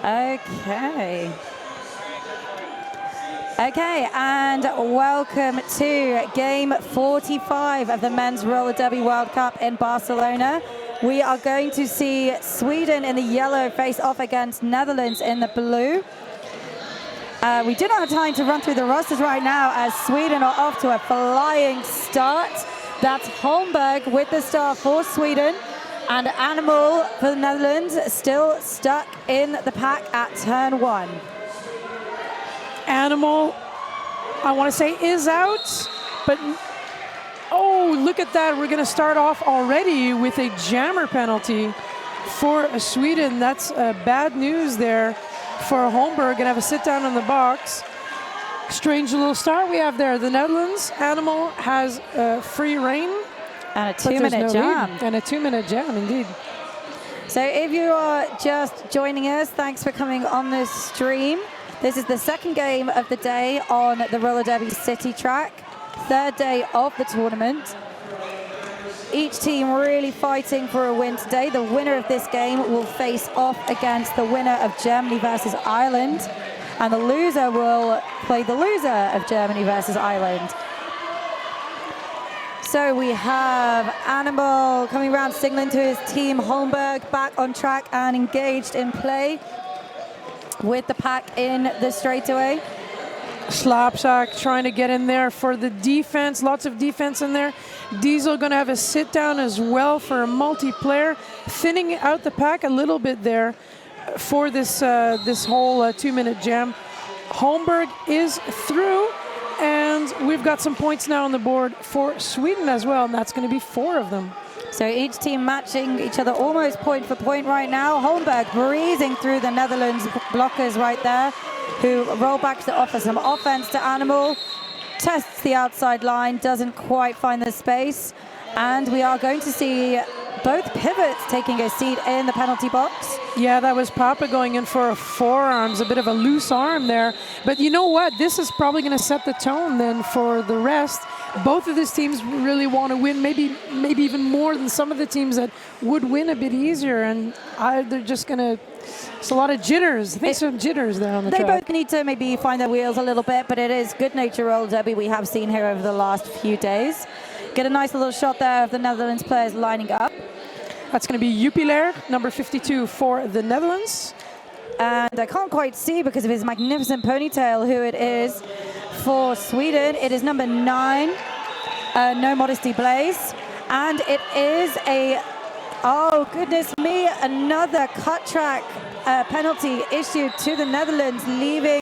Okay. Okay, and welcome to Game 45 of the Men's Roller Derby World Cup in Barcelona. We are going to see Sweden in the yellow face off against Netherlands in the blue. We do not have time to run through the rosters right now as Sweden are off to a flying start. That's Holmberg with the start for Sweden, and Animal for the Netherlands still stuck in the pack at turn 1. Animal, I want to say, is out, but oh, look at that. We're going to start off already with a jammer penalty for Sweden. That's bad news there for Holmberg. Gonna have a sit down in the box. Strange little start we have there. The Netherlands, Animal has free reign. And a 2-minute jam. And a 2-minute jam, indeed. So if you are just joining us, thanks for coming on this stream. This is the second game of the day on the Roller Derby City track, third day of the tournament. Each team really fighting for a win today. The winner of this game will face off against the winner of Germany versus Ireland, and the loser will play the loser of Germany versus Ireland. So we have Animal coming around, signaling to his team. Holmberg back on track and engaged in play with the pack in the straightaway. Slapsack trying to get in there for the defense. Lots of defense in there. Diesel going to have a sit down as well for a multiplayer, thinning out the pack a little bit there for this this whole 2-minute jam. Holmberg is through, and we've got some points now on the board for Sweden as well, and that's going to be 4 of them. So each team matching each other almost point for point right now. Holmberg breezing through the Netherlands blockers right there, who roll back to offer some offense to Animal. Tests the outside line, doesn't quite find the space. And we are going to see both pivots taking a seat in the penalty box. Yeah, that was Papa going in for a forearms, a bit of a loose arm there. But you know what? This is probably going to set the tone then for the rest. Both of these teams really want to win, maybe even more than some of the teams that would win a bit easier. And they're just going to... It's a lot of jitters. I think some jitters there on the track. They both need to maybe find their wheels a little bit, but it is good nature roller derby we have seen here over the last few days. Get a nice little shot there of the Netherlands players lining up. That's going to be Jupiler, number 52 for the Netherlands. And I can't quite see because of his magnificent ponytail who it is for Sweden. It is number 9, No Modesty Blaze. And it is a, oh goodness me, another cut track penalty issued to the Netherlands, leaving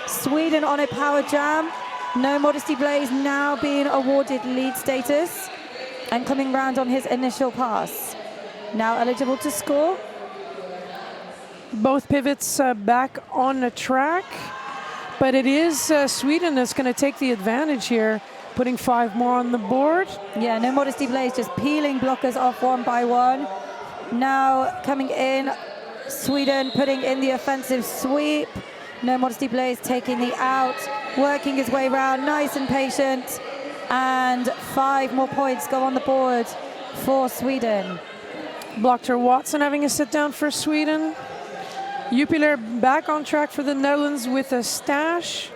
Sweden on a power jam. No Modesty Blaze now being awarded lead status and coming round on his initial pass. Now eligible to score. Both pivots back on the track, but it is Sweden that's going to take the advantage here, putting 5 more on the board. Yeah, No Modesty Blaze just peeling blockers off one by one. Now coming in, Sweden putting in the offensive sweep. No Modesty Blaze taking the out, working his way around, nice and patient. And 5 more points go on the board for Sweden. Blochter Watson having a sit down for Sweden. Jupiler back on track for the Netherlands with a stash.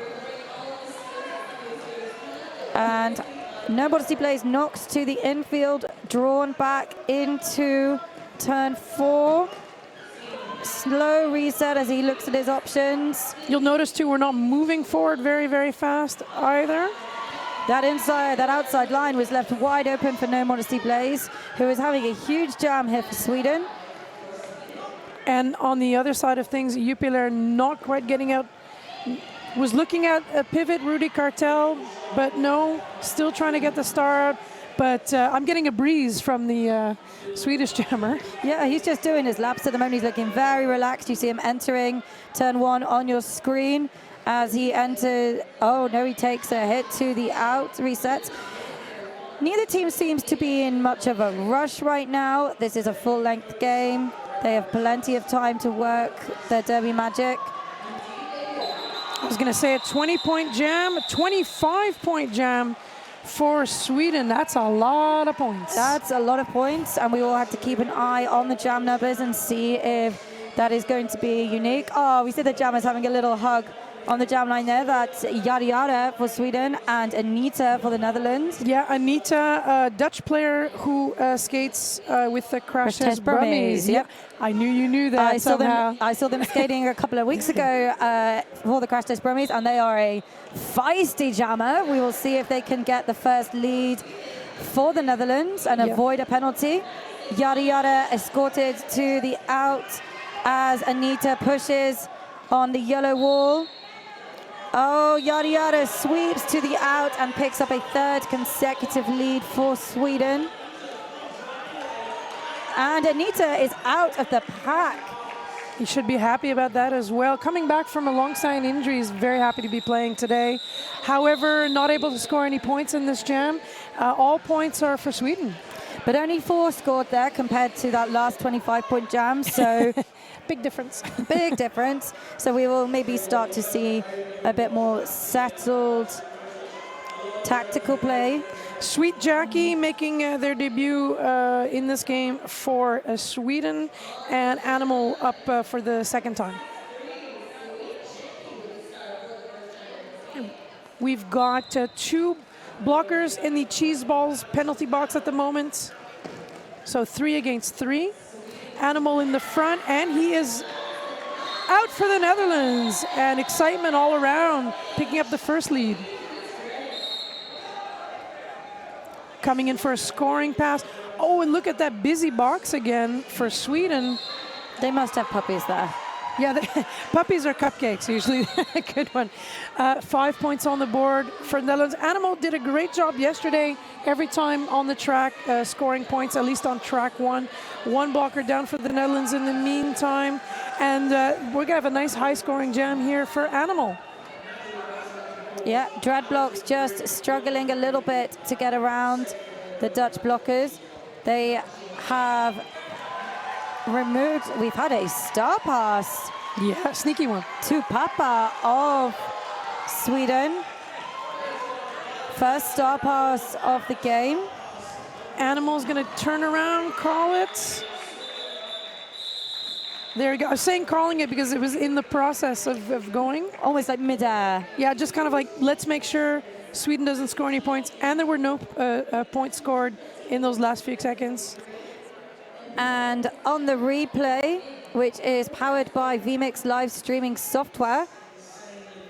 And No Modesty Blaze knocks to the infield, drawn back into turn 4. Slow reset as he looks at his options. You'll notice too, we're not moving forward very, very fast either. That outside line was left wide open for No Modesty Blaze, who is having a huge jam here for Sweden. And on the other side of things, Jupiler not quite getting out. Was looking at a pivot, Rudy Cartel, but no, still trying to get the star out. But I'm getting a breeze from the Swedish jammer. Yeah, he's just doing his laps at the moment. He's looking very relaxed. You see him entering turn 1 on your screen. As he enters, oh no, he takes a hit to the out, resets. Neither team seems to be in much of a rush right now. This is a full-length game. They have plenty of time to work their derby magic. I was going to say a 20-point jam, a 25-point jam for Sweden. That's a lot of points. That's a lot of points, and we all have to keep an eye on the jam numbers and see if That is going to be unique. Oh, we see the jammers having a little hug on the jam line there. That's Yada Yada for Sweden and Anita for the Netherlands. Yeah, Anita, a Dutch player who skates with the Crash Test Brummies. Yep. I knew you knew that I saw them skating a couple of weeks ago for the Crash Test Brummies, and they are a feisty jammer. We will see if they can get the first lead for the Netherlands and avoid a penalty. Yada Yada escorted to the out as Anita pushes on the yellow wall. Oh, Yada Yada sweeps to the out and picks up a third consecutive lead for Sweden. And Anita is out of the pack. He should be happy about that as well. Coming back from a long-standing injury, he's very happy to be playing today. However, not able to score any points in this jam. All points are for Sweden. But only 4 scored there compared to that last 25-point jam, so big difference. Big difference. So we will maybe start to see a bit more settled tactical play. Sweet Jackie making their debut in this game for Sweden, and Animal up for the second time. We've got 2 blockers in the cheese balls penalty box at the moment. So 3 against 3. Animal in the front, and he is out for the Netherlands. And excitement all around, picking up the first lead. Coming in for a scoring pass. Oh, and look at that busy box again for Sweden. They must have puppies there. Yeah, puppies are cupcakes, usually. A good one. 5 points on the board for the Netherlands. Animal did a great job yesterday, every time on the track, scoring points, at least on track 1. 1 blocker down for the Netherlands in the meantime. And we're going to have a nice high-scoring jam here for Animal. Yeah, Dreadblocks just struggling a little bit to get around the Dutch blockers. They have removed, we've had a star pass. Yeah, sneaky one. To Papa of Sweden. First star pass of the game. Animal's going to turn around, call it. There we go. I was saying calling it because it was in the process of going. Almost like mid-air. Yeah, just kind of like, let's make sure Sweden doesn't score any points. And there were no points scored in those last few seconds. And on the replay, which is powered by vMix live streaming software,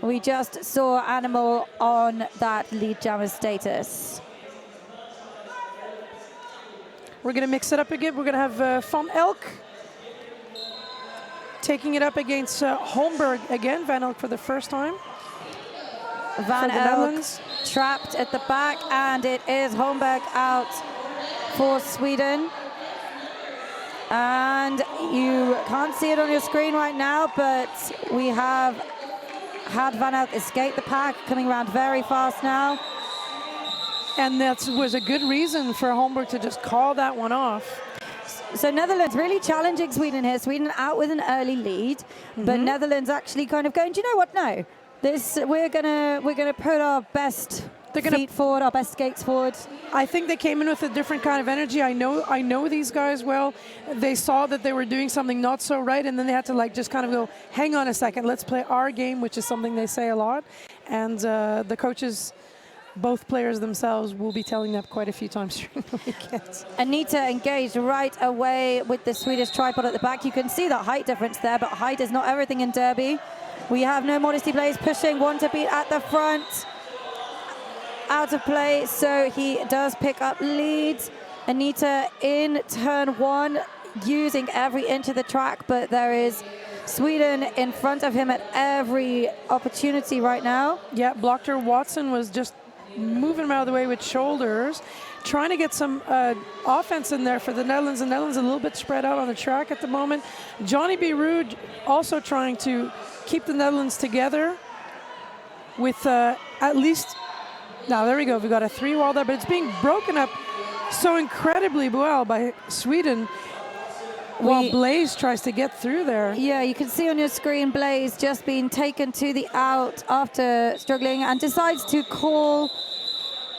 we just saw Animal on that lead jammer status. We're going to mix it up again. We're going to have Van Elk taking it up against Holmberg again. Van Elk for the first time. Van Elk trapped at the back, and it is Holmberg out for Sweden. And you can't see it on your screen right now, but we have had Van Elk escape the pack, coming around very fast now. And that was a good reason for Holmberg to just call that one off. So Netherlands really challenging Sweden here. Sweden out with an early lead, but Netherlands actually kind of going, do you know what? No, this we're gonna put our best feet forward, our best skates forward. I think they came in with a different kind of energy. I know these guys well. They saw that they were doing something not so right, and then they had to like just kind of go, hang on a second, let's play our game, which is something they say a lot. And the coaches, both players themselves, will be telling them quite a few times during the weekend. Anita engaged right away with the Swedish tripod at the back. You can see the height difference there, but height is not everything in Derby. We have No Modesty Blaze pushing one to beat at the front. Out of play, so he does pick up leads. Anita in turn 1, using every inch of the track, but there is Sweden in front of him at every opportunity right now. Yeah, Blocker Watson was just moving him out of the way with shoulders, trying to get some offense in there for the Netherlands. The Netherlands a little bit spread out on the track at the moment. Johnny B. Rude also trying to keep the Netherlands together with at least... Now, there we go. We've got a 3-wall there, but it's being broken up so incredibly well by Sweden while Blaze tries to get through there. Yeah, you can see on your screen Blaze just being taken to the out after struggling and decides to call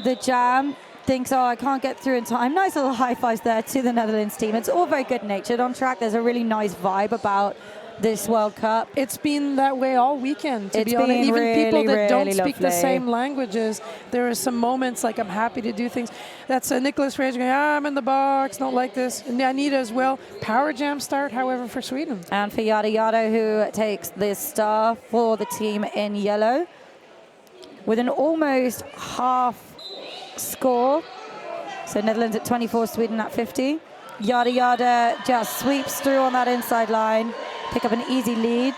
the jam. thinks, oh, I can't get through in time. Nice little high fives there to the Netherlands team. It's all very good natured on track. There's a really nice vibe about this World Cup. It's been that way all weekend, to It's be honest. been Even really, people that don't really speak the lovely. same languages, there are some moments like I'm happy to do things. That's Nicholas Rage going, I'm in the box, don't like this. And Anita as well. Power jam start, however, for Sweden. And for Yada Yada, who takes the star for the team in yellow with an almost half score. So Netherlands at 24, Sweden at 50. Yada Yada just sweeps through on that inside line, pick up an easy lead.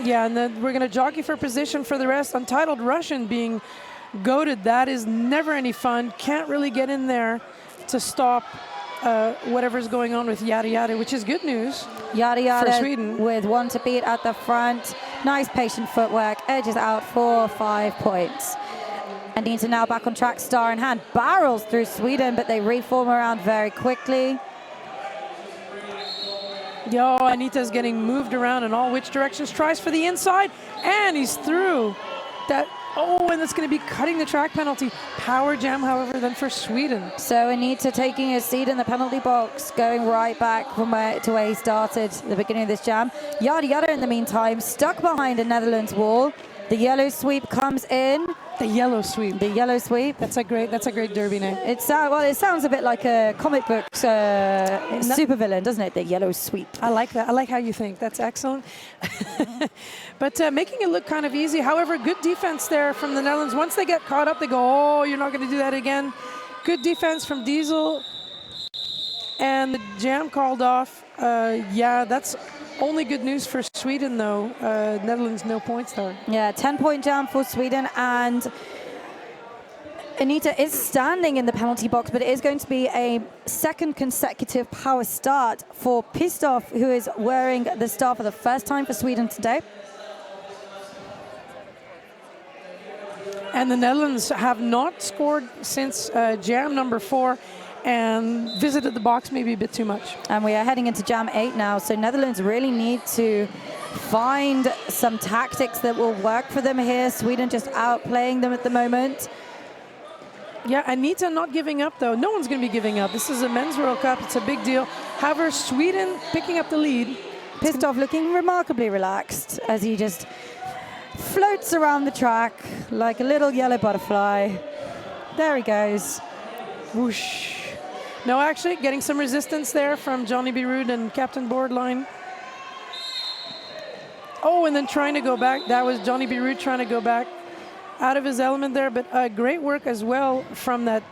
Yeah, and then we're going to jockey for position for the rest. Untitled Russian being goated. That is never any fun. Can't really get in there to stop whatever's going on with Yada Yada, which is good news. Yada Yada for Sweden. with one to beat at the front. Nice patient footwork, edges out for 5 points. Anita now back on track, star in hand, barrels through Sweden, but they reform around very quickly. Yo, Anita's getting moved around in all which directions. Tries for the inside, and he's through. And it's going to be cutting the track penalty. Power jam, however, then for Sweden. So Anita taking a seat in the penalty box, going right back from where he started at the beginning of this jam. Yada Yada, in the meantime, stuck behind a Netherlands wall. The yellow sweep comes in. The yellow sweep. The yellow sweep. That's a great derby name. It sounds a bit like a comic book supervillain, doesn't it? The yellow sweep. I like that. I like how you think. That's excellent. But making it look kind of easy. However, good defense there from the Netherlands. Once they get caught up, they go, oh, you're not going to do that again. Good defense from Diesel. And the jam called off. Yeah, that's only good news for Sweden, though. Netherlands, no points there. Yeah, 10-point jam for Sweden. And Anita is standing in the penalty box, but it is going to be a second consecutive power start for Pistov, who is wearing the star for the first time for Sweden today. And the Netherlands have not scored since jam number 4. And visited the box maybe a bit too much. And we are heading into jam 8 now, so Netherlands really need to find some tactics that will work for them here. Sweden just outplaying them at the moment. Yeah, Anita not giving up, though. No one's going to be giving up. This is a men's World Cup. It's a big deal. However, Sweden picking up the lead. Pistov looking remarkably relaxed as he just floats around the track like a little yellow butterfly. There he goes. Whoosh. No, actually, getting some resistance there from Johnny B. Rude and Captain Boardline. Oh, and then trying to go back. That was Johnny B. Rude trying to go back out of his element there. But great work as well from that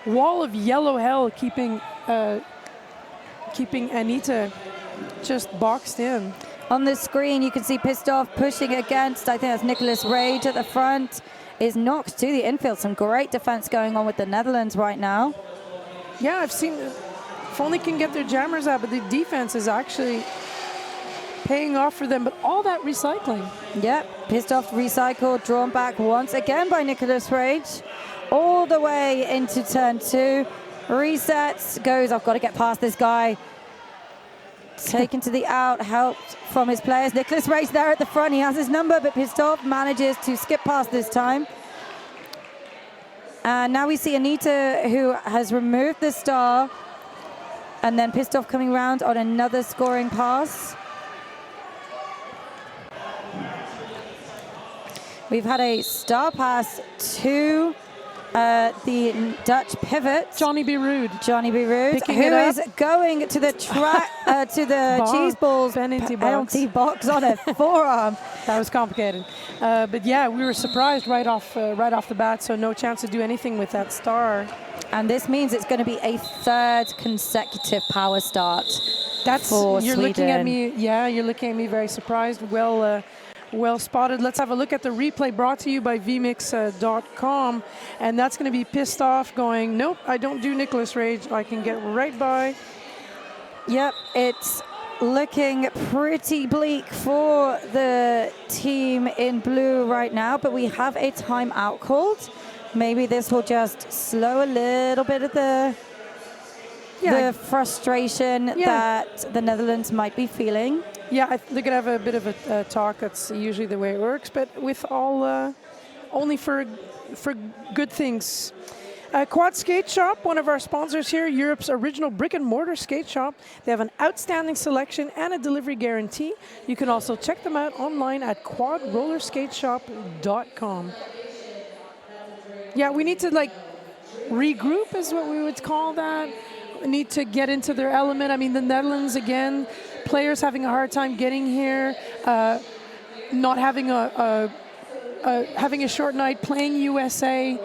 wall of yellow hell, keeping Anita just boxed in. On the screen, you can see Pistov pushing against, I think that's Nicholas Rage at the front, is knocked to the infield. Some great defense going on with the Netherlands right now. Yeah, I've seen, if only can get their jammers out, but the defense is actually paying off for them. But all that recycling. Yep, Pistov recycled, drawn back once again by Nicholas Rage. All the way into turn 2. Resets, goes, I've got to get past this guy. Taken to the out, helped from his players. Nicholas Rage there at the front, he has his number, but Pistov manages to skip past this time. And now we see Anita, who has removed the star, and then Pistov coming around on another scoring pass. We've had a star pass to the Dutch pivot. Johnny B. Rude. Johnny B. Rude, who is going to the track, to the cheese balls penalty box on a forearm. That was complicated. But yeah, we were surprised right off the bat, so no chance to do anything with that star. And this means it's going to be a third consecutive power start. That's for you're Sweden. looking at me. Yeah, you're looking at me very surprised. Well spotted. Let's have a look at the replay brought to you by vmix.com. And that's going to be pissed off going, nope, I don't do Nicholas Rage. I can get right by. Yep, it's looking pretty bleak for the team in blue right now, but we have a timeout called. Maybe this will just slow a little bit of the frustration that the Netherlands might be feeling. Yeah, they're going to have a bit of a talk. That's usually the way it works. But with all only for good things. Quad Skate Shop, one of our sponsors here, Europe's original brick and mortar skate shop. They have an outstanding selection and a delivery guarantee. You can also check them out online at quadrollerskateshop.com. Yeah, we need to regroup is what we would call that. We need to get into their element. I mean, the Netherlands, again, players having a hard time getting here, not having having a short night, playing USA,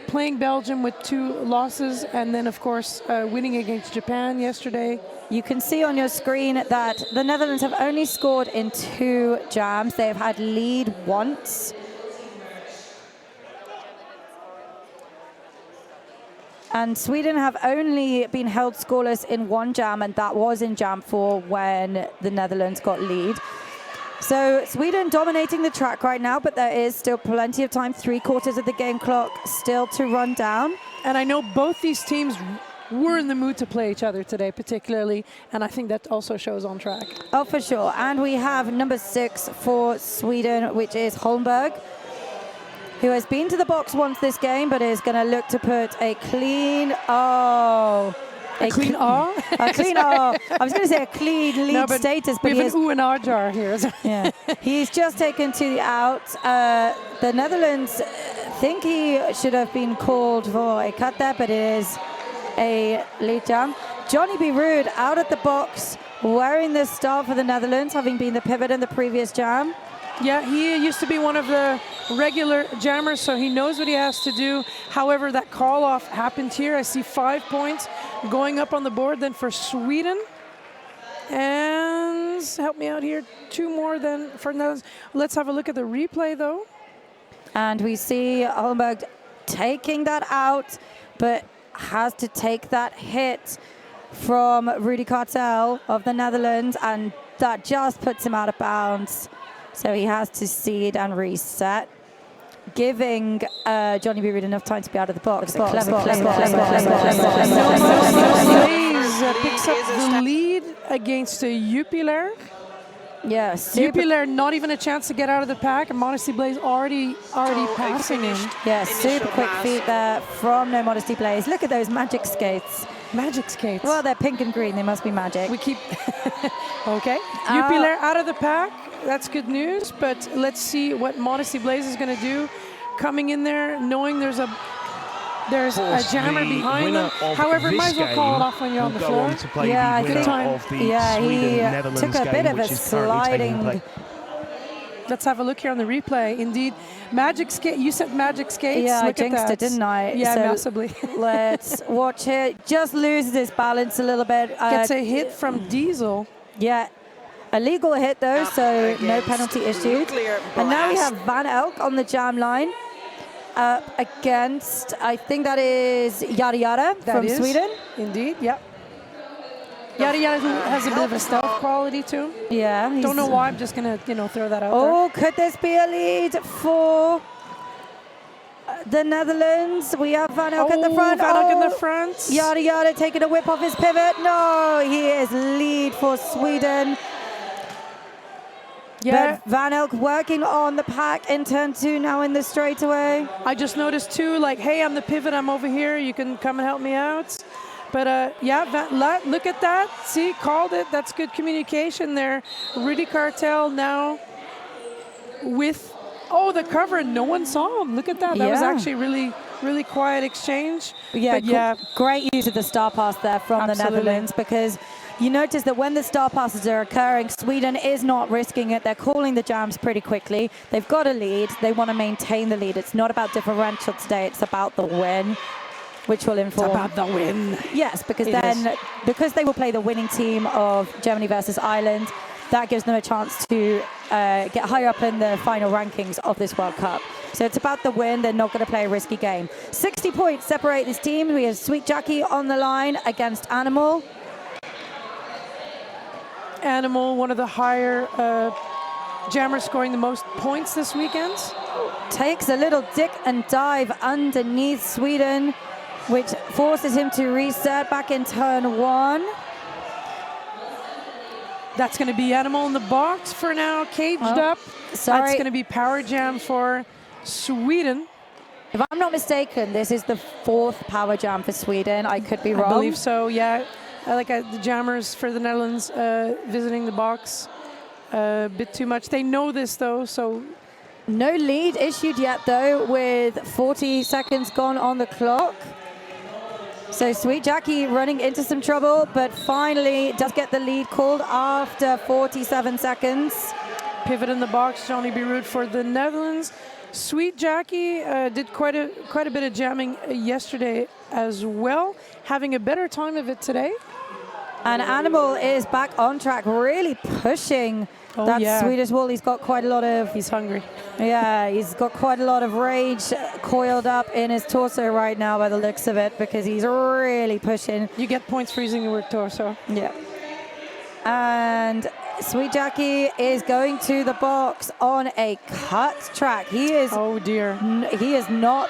playing Belgium with 2 losses, and then, of course, winning against Japan yesterday. You can see on your screen that the Netherlands have only scored in 2 jams. They've had lead once. And Sweden have only been held scoreless in 1 jam, and that was in jam 4 when the Netherlands got lead. So Sweden dominating the track right now, but there is still plenty of time, 3/4 of the game clock still to run down. And I know both these teams were in the mood to play each other today, particularly, and I think that also shows on track. Oh, for sure. And we have number 6 for Sweden, which is Holmberg, who has been to the box once this game, but is going to look to put a clean A clean O? A clean O. I was going to say a clean lead status, but we have an ooh and ah jar here. Yeah, he's just taken to the out. The Netherlands think he should have been called for a cut there, but it is a lead jam. Johnny B. Rude out at the box, wearing the star for the Netherlands, having been the pivot in the previous jam. Yeah, he used to be one of the regular jammers, so he knows what he has to do. However, that call-off happened here. I see 5 points going up on the board then for Sweden. And help me out here, 2 more than for Netherlands. Let's have a look at the replay, though. And we see Holmberg taking that out, but has to take that hit from Rudy Kartel of the Netherlands, and that just puts him out of bounds. So he has to seed and reset, giving Johnny B. Rude enough time to be out of the box. Blaze picks up the lead against Jupiler. Yes. Jupiler not even a chance to get out of the pack, and Modesty Blaze already passing him. Yeah, super quick feet there from No Modesty Blaze. Look at those magic skates. Magic skates. Well, they're pink and green. They must be magic. We keep... Okay. Jupiler out of the pack. That's good news, but let's see what Modesty Blaze is going to do. Coming in there, knowing there's a jammer behind them. However, might as well call it off when you're on the floor. Yeah, good time. Yeah, he took a bit of a sliding. Let's have a look here on the replay. Indeed, magic skate. You said magic skates. Yeah, look I jinxed it, didn't I? Yeah, so massively. Let's watch it. Just loses his balance a little bit. Gets a hit from Diesel. Yeah. A legal hit though, so no penalty issued. And now we have Van Elk on the jam line against, I think that is Yada Yada from Sweden. Indeed, yeah. Yada Yada has a bit of a stealth quality to him. Yeah. Don't know why, I'm just going to throw that out there. Oh, could this be a lead for the Netherlands? We have Van Elk at the front. Van Elk in the front. Yada Yada taking a whip off his pivot. No, he is lead for Sweden. Yeah. But Van Elk working on the pack in turn 2 now in the straightaway. I just noticed too, hey, I'm the pivot, I'm over here, you can come and help me out. But yeah, look at that. See, called it. That's good communication there. Rudy Kartel now with, the cover, and no one saw him. Look at that. That was actually really, really quiet exchange. Yeah, great use of the star pass there from the Netherlands, because you notice that when the star passes are occurring, Sweden is not risking it. They're calling the jams pretty quickly. They've got a lead. They want to maintain the lead. It's not about differential today. It's about the win, which will inform. It's about the win. Yes, because because they will play the winning team of Germany versus Ireland, that gives them a chance to get higher up in the final rankings of this World Cup. So it's about the win. They're not going to play a risky game. 60 points separate this team. We have Sweet Jackie on the line against Animal. Animal, one of the higher jammers scoring the most points this weekend. Takes a little dick and dive underneath Sweden, which forces him to reset back in turn 1. That's going to be Animal in the box for now, caged up. Sorry. That's going to be power jam for Sweden. If I'm not mistaken, this is the 4th power jam for Sweden. I could be wrong. I believe so, yeah. The jammers for the Netherlands visiting the box a bit too much. They know this, though, so... No lead issued yet, though, with 40 seconds gone on the clock. So Sweet Jackie running into some trouble, but finally does get the lead called after 47 seconds. Pivot in the box, Johnny Beirut for the Netherlands. Sweet Jackie did quite a bit of jamming yesterday as well, having a better time of it today. And Animal is back on track, really pushing that Swedish wall. He's got quite a lot of... He's hungry. Yeah, he's got quite a lot of rage coiled up in his torso right now by the looks of it, because he's really pushing. You get points for using the word torso. Yeah. And Sweet Jackie is going to the box on a cut track. He is... Oh, dear. He is not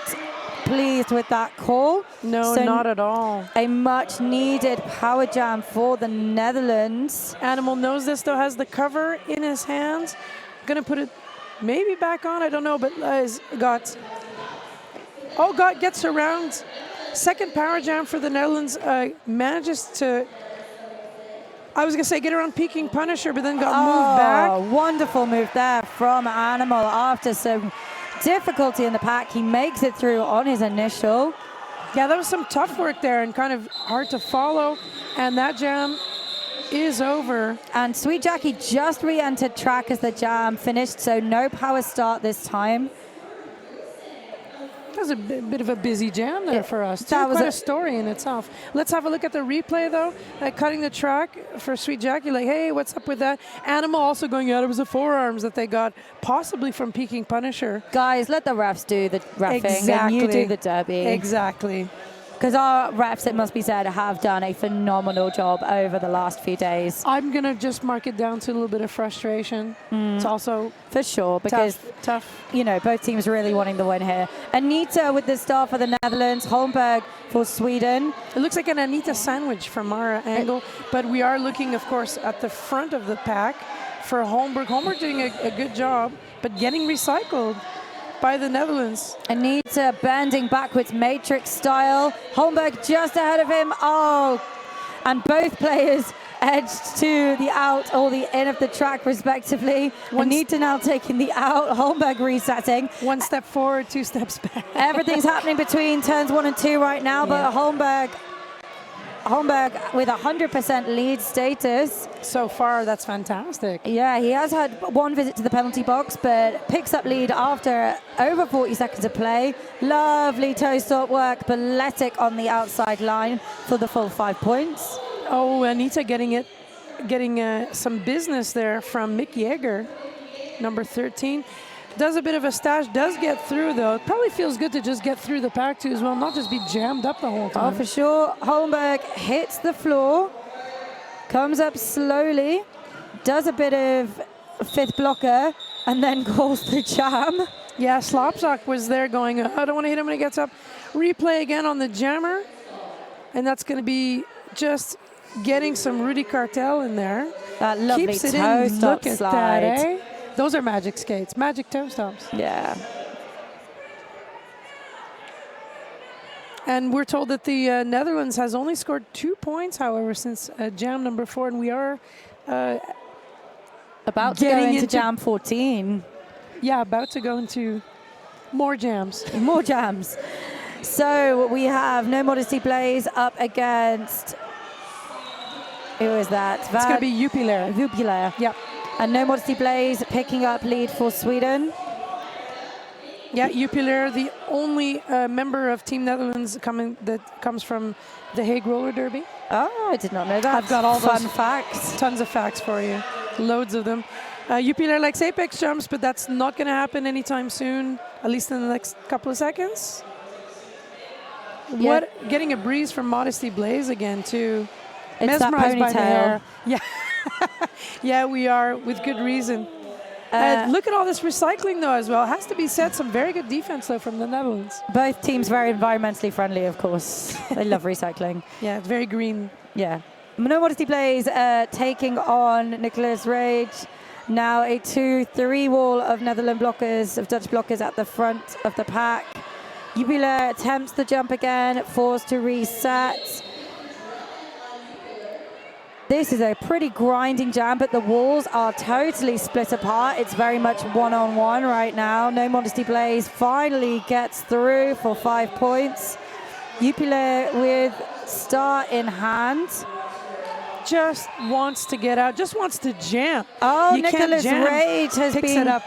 pleased with that call. No, so not at all. A much needed power jam for the Netherlands. Animal knows this, though, has the cover in his hands. Gonna put it maybe back on, I don't know, but gets around. Second power jam for the Netherlands, manages to, I was gonna say get around Peking Punisher, but then got moved back. Wonderful move there from Animal after some difficulty in the pack. He makes it through on his initial. Yeah, that was some tough work there and kind of hard to follow. And that jam is over. And Sweet Jackie just re-entered track as the jam finished, so no power start this time. That was a bit of a busy jam there for us. That was quite a story in itself. Let's have a look at the replay, though. Cutting the track for Sweet Jackie, like, hey, what's up with that? Animal also going out. It was the forearms that they got, possibly from Peking Punisher. Guys, let the refs do the reffing, Exactly. and you do the derby. Exactly. Because our refs, it must be said, have done a phenomenal job over the last few days. I'm going to just mark it down to a little bit of frustration. It's also for sure, because tough. You know, both teams really wanting the win here. Anita with the start for the Netherlands, Holmberg for Sweden. It looks like an Anita sandwich from our angle, but we are looking, of course, at the front of the pack for Holmberg. Holmberg doing a good job, but getting recycled by the Netherlands. Anita bending backwards Matrix style. Holmberg just ahead of him. Oh, and both players edged to the out or the in of the track respectively. Anita now taking the out, Holmberg resetting. 1 step forward, 2 steps back. Everything's happening between turns 1 and 2 right now, but Holmberg with 100% lead status. So far, that's fantastic. Yeah, he has had one visit to the penalty box, but picks up lead after over 40 seconds of play. Lovely toe stop work, Baletic on the outside line for the full 5 points. Oh, Anita getting some business there from Mick Yeager, number 13. Does a bit of a stash, does get through, though. It probably feels good to just get through the pack, too, as well, not just be jammed up the whole time. Oh, for sure. Holmberg hits the floor, comes up slowly, does a bit of fifth blocker, and then calls the jam. Yeah, Slapsack was there going, I don't want to hit him when he gets up. Replay again on the jammer, and that's going to be just getting some Rudy Cartel in there. That lovely Keeps it toe in. stop Look at slide. that, eh? Those are magic skates, magic toe stops. Yeah. And we're told that the Netherlands has only scored 2 points, however, since jam number 4, and we are about to go into jam 14. Yeah, about to go into more jams. More jams. So we have No Modesty Blaze up against, who is that? It's going to be Jupiler. Jupiler. Yep. And No Modesty Blaze picking up lead for Sweden. Yeah, Jupiler, the only member of Team Netherlands that comes from the Hague Roller Derby. Oh, I did not know that. I've got all fun those facts. Tons of facts for you. Loads of them. Jupiler likes apex jumps, but that's not going to happen anytime soon, at least in the next couple of seconds. Yeah. Getting a breeze from Modesty Blaze again, too. It's that Mesmerized by the hair. ponytail. Yeah. Yeah, we are, with good reason. Look at all this recycling, though, as well. It has to be said, some very good defense, though, from the Netherlands. Both teams very environmentally friendly, of course. They love recycling. Yeah, it's very green. Yeah. No Modesty Blaze taking on Nicholas Rage. Now a 2-3 wall of Netherlands blockers, of Dutch blockers at the front of the pack. Jupiler attempts the jump again, forced to reset. This is a pretty grinding jam, but the walls are totally split apart. It's very much one-on-one right now. No Modesty Blaze finally gets through for 5 points. Jupiler with star in hand. Just wants to get out, just wants to jam. Oh, you Nicholas can't jam. Rage has Picks been it up.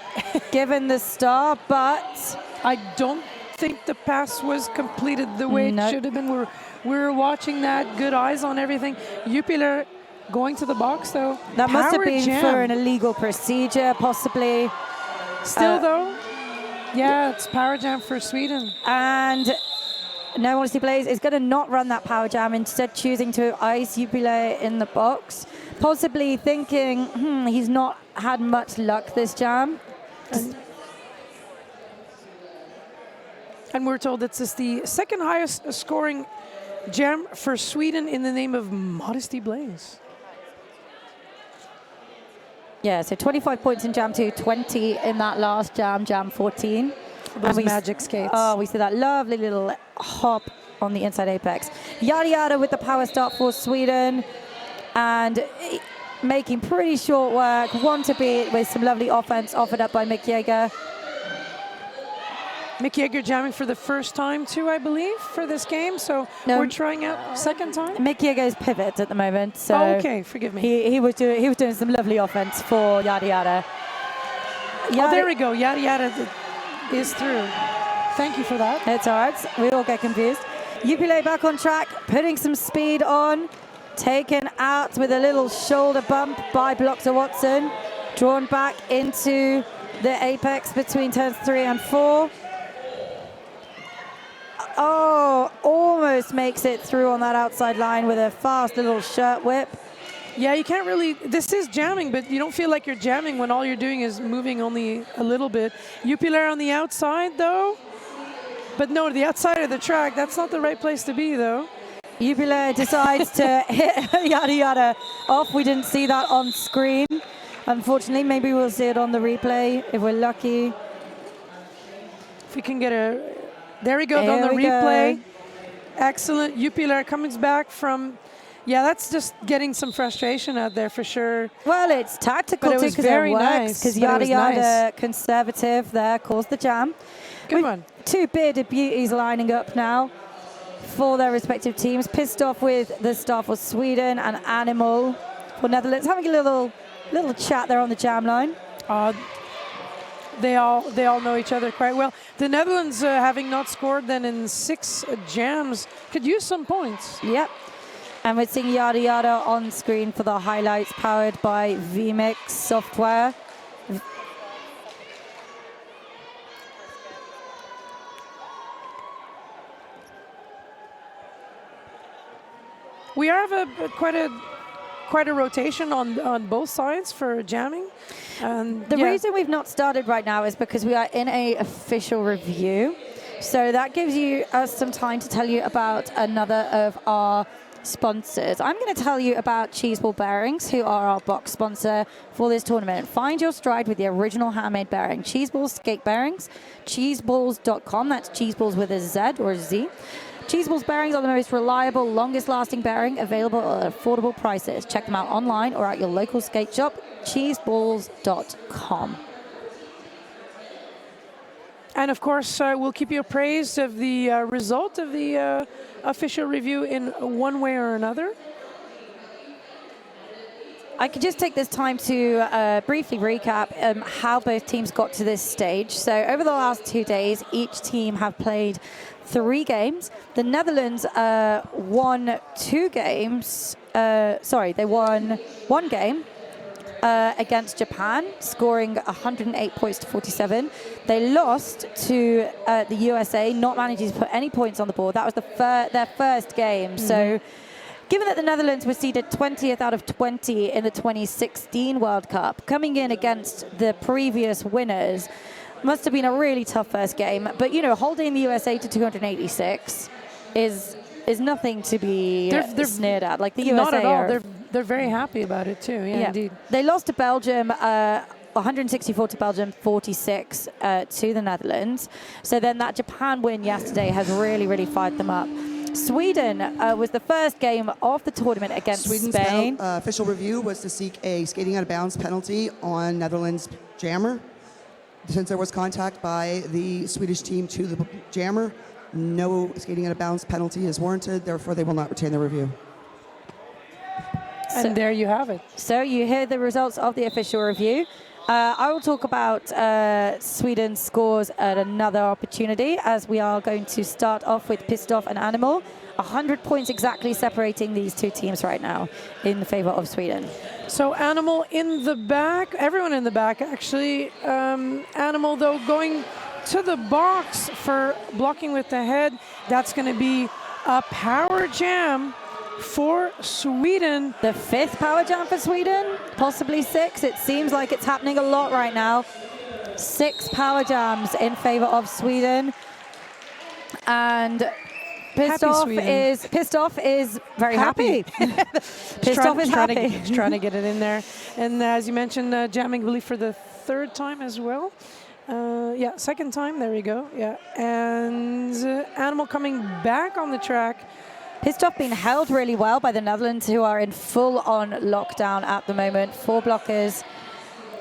given the star, but I don't think the pass was completed the way it should have been. We're watching that, good eyes on everything. Jupiler going to the box though. That must have been jam. for an illegal procedure, possibly. Still though, yeah, it's power jam for Sweden. And No Modesty Blaze is going to not run that power jam, instead choosing to ice Jupiler in the box, possibly thinking he's not had much luck this jam. And we're told this is the second highest scoring jam for Sweden in the name of Modesty Blaze. Yeah, so 25 points in jam 2, 20 in that last jam, jam 14. Those magic skates. Oh, we see that lovely little hop on the inside apex. Yada Yada with the power start for Sweden, and making pretty short work. One to beat with some lovely offense offered up by Mick Jaeger. Mick Jaeger jamming for the first time too, I believe, for this game. So we're trying out second time. Mick Jaeger's pivot at the moment. So okay, forgive me. He was doing some lovely offense for Yada Yada. Oh, there we go. Yada Yada is through. Thank you for that. It's all right. We all get confused. Jupiler back on track, putting some speed on. Taken out with a little shoulder bump by Bloxer Watson. Drawn back into the apex between turns 3 and 4. Oh, almost makes it through on that outside line with a fast little shirt whip. Yeah, you can't really, this is jamming, but you don't feel like you're jamming when all you're doing is moving only a little bit. Jupiler on the outside though, but no, the outside of the track, that's not the right place to be though. Jupiler decides to hit Yada Yada off. We didn't see that on screen. Unfortunately, maybe we'll see it on the replay if we're lucky. If we can get a, there we go, on the replay. Go. Excellent. Jupiler comes back from, yeah, that's just getting some frustration out there for sure. Well, it's tactical too, because it works. Because Yada Yada, conservative there, caused the jam. Good one. 2 bearded beauties lining up now for their respective teams. Pissed Off with the star for Sweden and Animal for Netherlands. Having a little chat there on the jam line. They all know each other quite well. The Netherlands, having not scored then in 6 jams, could use some points. Yep. And we're seeing Yada Yada on screen for the highlights, powered by vMix software. We have quite a rotation on both sides for jamming. And the reason we've not started right now is because we are in a official review. So that gives us some time to tell you about another of our sponsors. I'm going to tell you about Cheeseball Bearings, who are our box sponsor for this tournament. Find your stride with the original handmade bearing. Cheeseballs skate bearings, cheeseballs.com. That's cheeseballs with a Z or a Z. Cheeseballs bearings are the most reliable, longest-lasting bearing available at affordable prices. Check them out online or at your local skate shop, cheeseballs.com. And of course, we'll keep you appraised of the result of the official review in one way or another. I could just take this time to briefly recap how both teams got to this stage. So over the last 2 days, each team have played 3 games. The Netherlands won 2 games. They won 1 game against Japan, scoring 108 points to 47. They lost to the USA, not managing to put any points on the board. That was their first game. Mm-hmm. So given that the Netherlands were seeded 20th out of 20 in the 2016 World Cup, coming in against the previous winners, must have been a really tough first game. But, you know, holding the USA to 286 is nothing to be sneered at. Like, the USA They're very happy about it too. Yeah, indeed. They lost to Belgium, 164 to Belgium, 46 to the Netherlands. So then that Japan win yesterday has really, really fired them up. Sweden was the first game of the tournament against Sweden's Spain. Official review was to seek a skating out of bounds penalty on Netherlands jammer. Since there was contact by the Swedish team to the jammer, no skating out of bounds penalty is warranted. Therefore, they will not retain the review. And there you have it. So you hear the results of the official review. I will talk about Sweden's scores at another opportunity, as we are going to start off with Pissed Off and Animal. 100 points exactly separating these two teams right now in favor of Sweden. So Animal in the back, everyone in the back actually. Animal though going to the box for blocking with the head. That's going to be a power jam for Sweden. The 5th power jam for Sweden, possibly 6. It seems like it's happening a lot right now. 6 power jams in favor of Sweden. And Pissed Off is very happy. Pissed Off is happy. Trying to get it in there. And as you mentioned, jamming, I believe, for the 3rd time as well. Yeah, 2nd time. There we go. Yeah. And Animal coming back on the track. Pissed Off being held really well by the Netherlands, who are in full-on lockdown at the moment. 4 blockers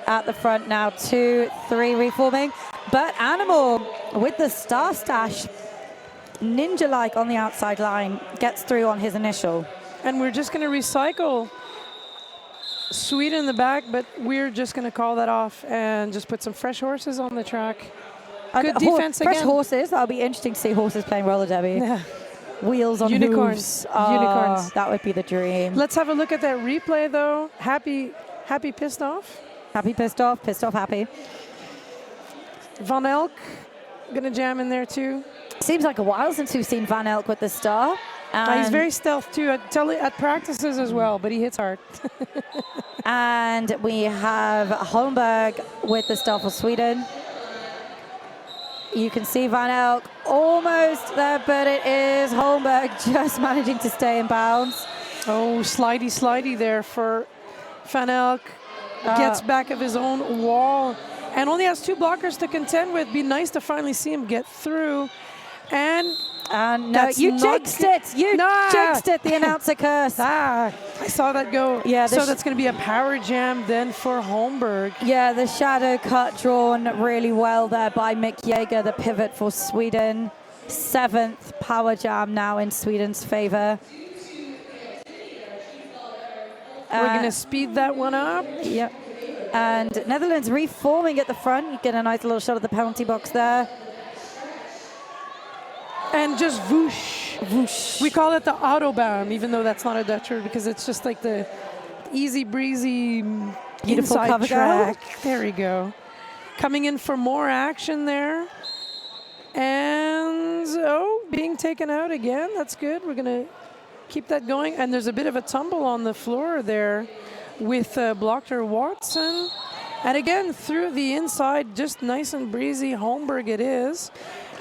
at the front now, 2, 3 reforming. But Animal, with the star stash, ninja-like on the outside line, gets through on his initial. And we're just going to recycle Sweden in the back, but we're just going to call that off and just put some fresh horses on the track. Good defense again. Fresh horses. That'll be interesting to see horses playing roller derby. Yeah. Wheels on unicorns. Hooves. Oh, Unicorns. That would be the dream. Let's have a look at that replay, though. Happy Pissed Off. Happy Pissed Off. Pissed Off happy. Van Elk going to jam in there, too. Seems like a while since we've seen Van Elk with the star. He's very stealth, too, at practices as well, but he hits hard. And we have Holmberg with the star for Sweden. You can see Van Elk almost there, but it is Holmberg just managing to stay in bounds. Oh, slidey there for Van Elk. Gets back of his own wall and only has 2 blockers to contend with. Be nice to finally see him get through. And no, you jinxed it. You jinxed it, the announcer curse. I saw that go. Yeah, so that's going to be a power jam then for Holmberg. Yeah, the shadow cut drawn really well there by Mick Jaeger, the pivot for Sweden. 7th power jam now in Sweden's favor. We're going to speed that one up. Yep. And Netherlands reforming at the front. You get a nice little shot of the penalty box there. And just whoosh. Whoosh. We call it the Autobahn, even though that's not a Dutch word, because it's just like the easy breezy, beautiful cover track. There we go. Coming in for more action there. And, being taken out again. That's good. We're going to keep that going. And there's a bit of a tumble on the floor there with blocker Watson. And again, through the inside, just nice and breezy. Holmberg it is.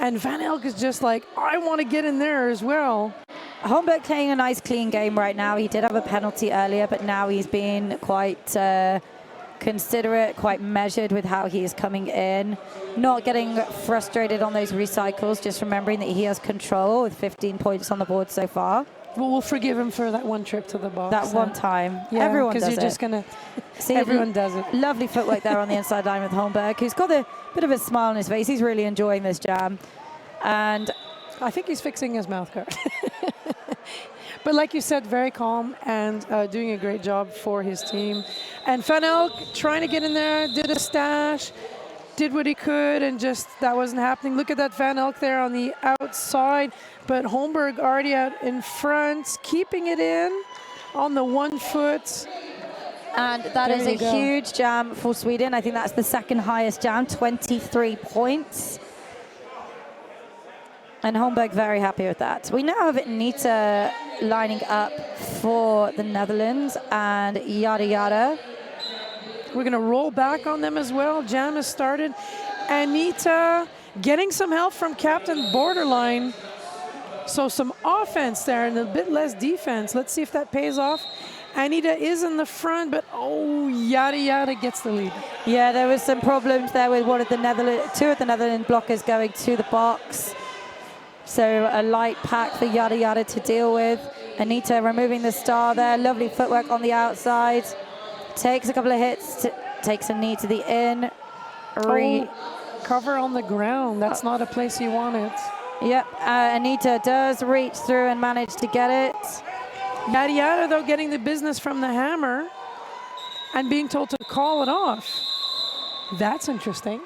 And Van Elk is just like, I want to get in there as well. Holmberg playing a nice clean game right now. He did have a penalty earlier, but now he's been quite considerate, quite measured with how he is coming in. Not getting frustrated on those recycles, just remembering that he has control with 15 points on the board so far. Well, we'll forgive him for that one trip to the box. That one time. Yeah, everyone does it. Because you're just going to... Everyone does it. Lovely footwork there on the inside line with Holmberg, who's got a bit of a smile on his face. He's really enjoying this jam. And I think he's fixing his mouth guard. But like you said, very calm and doing a great job for his team. And Van Elk trying to get in there, did a stash, did what he could, and just that wasn't happening. Look at that Van Elk there on the outside, but Holmberg already out in front, keeping it in on the 1 foot. And that is a huge jam for Sweden. I think that's the 2nd highest jam, 23 points. And Holmberg very happy with that. We now have Nita lining up for the Netherlands and Yada Yada. We're going to roll back on them as well. Jam has started. Anita getting some help from Captain Borderline. So some offense there and a bit less defense. Let's see if that pays off. Anita is in the front, but Yada Yada gets the lead. Yeah, there was some problems there with two of the Netherlands blockers going to the box. So a light pack for Yada Yada to deal with. Anita removing the star there. Lovely footwork on the outside. Takes a couple of hits, takes a knee to the in. Cover on the ground. That's not a place you want it. Yep, Anita does reach through and manage to get it. Yada Yada, though, getting the business from the hammer and being told to call it off. That's interesting.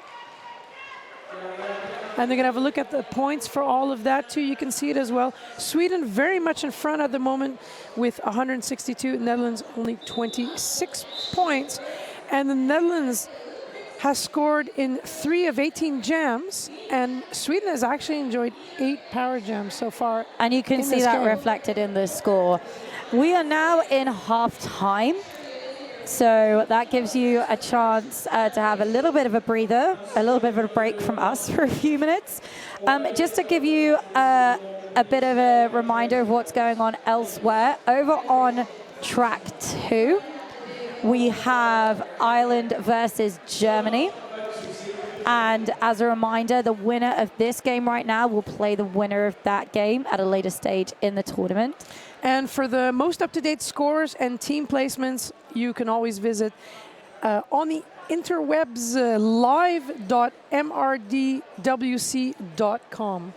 And they're going to have a look at the points for all of that, too. You can see it as well. Sweden very much in front at the moment with 162. Netherlands only 26 points. And the Netherlands has scored in 3 of 18 jams. And Sweden has actually enjoyed 8 power jams so far. And you can see that reflected in the score. We are now in half-time. So that gives you a chance to have a little bit of a breather, a little bit of a break from us for a few minutes. Just to give you a bit of a reminder of what's going on elsewhere. Over on track 2, we have Ireland versus Germany. And as a reminder, the winner of this game right now will play the winner of that game at a later stage in the tournament. And for the most up-to-date scores and team placements, you can always visit on the interwebs live.mrdwc.com.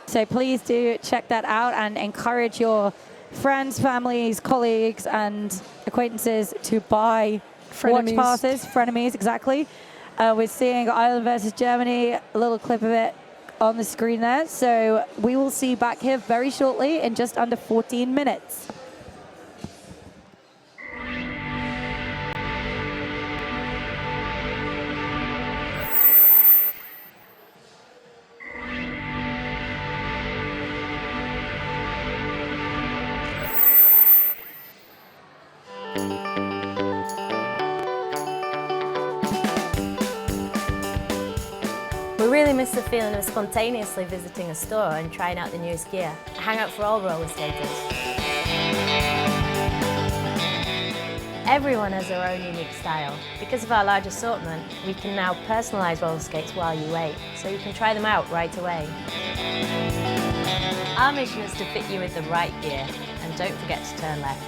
So please do check that out and encourage your friends, families, colleagues, and acquaintances to buy watch passes. Frenemies, exactly. We're seeing Ireland versus Germany, a little clip of it on the screen there. So we will see you back here very shortly in just under 14 minutes. We really miss the feeling of spontaneously visiting a store and trying out the newest gear. A hangout for all roller skaters. Everyone has their own unique style. Because of our large assortment, we can now personalise roller skates while you wait, so you can try them out right away. Our mission is to fit you with the right gear, and don't forget to turn left.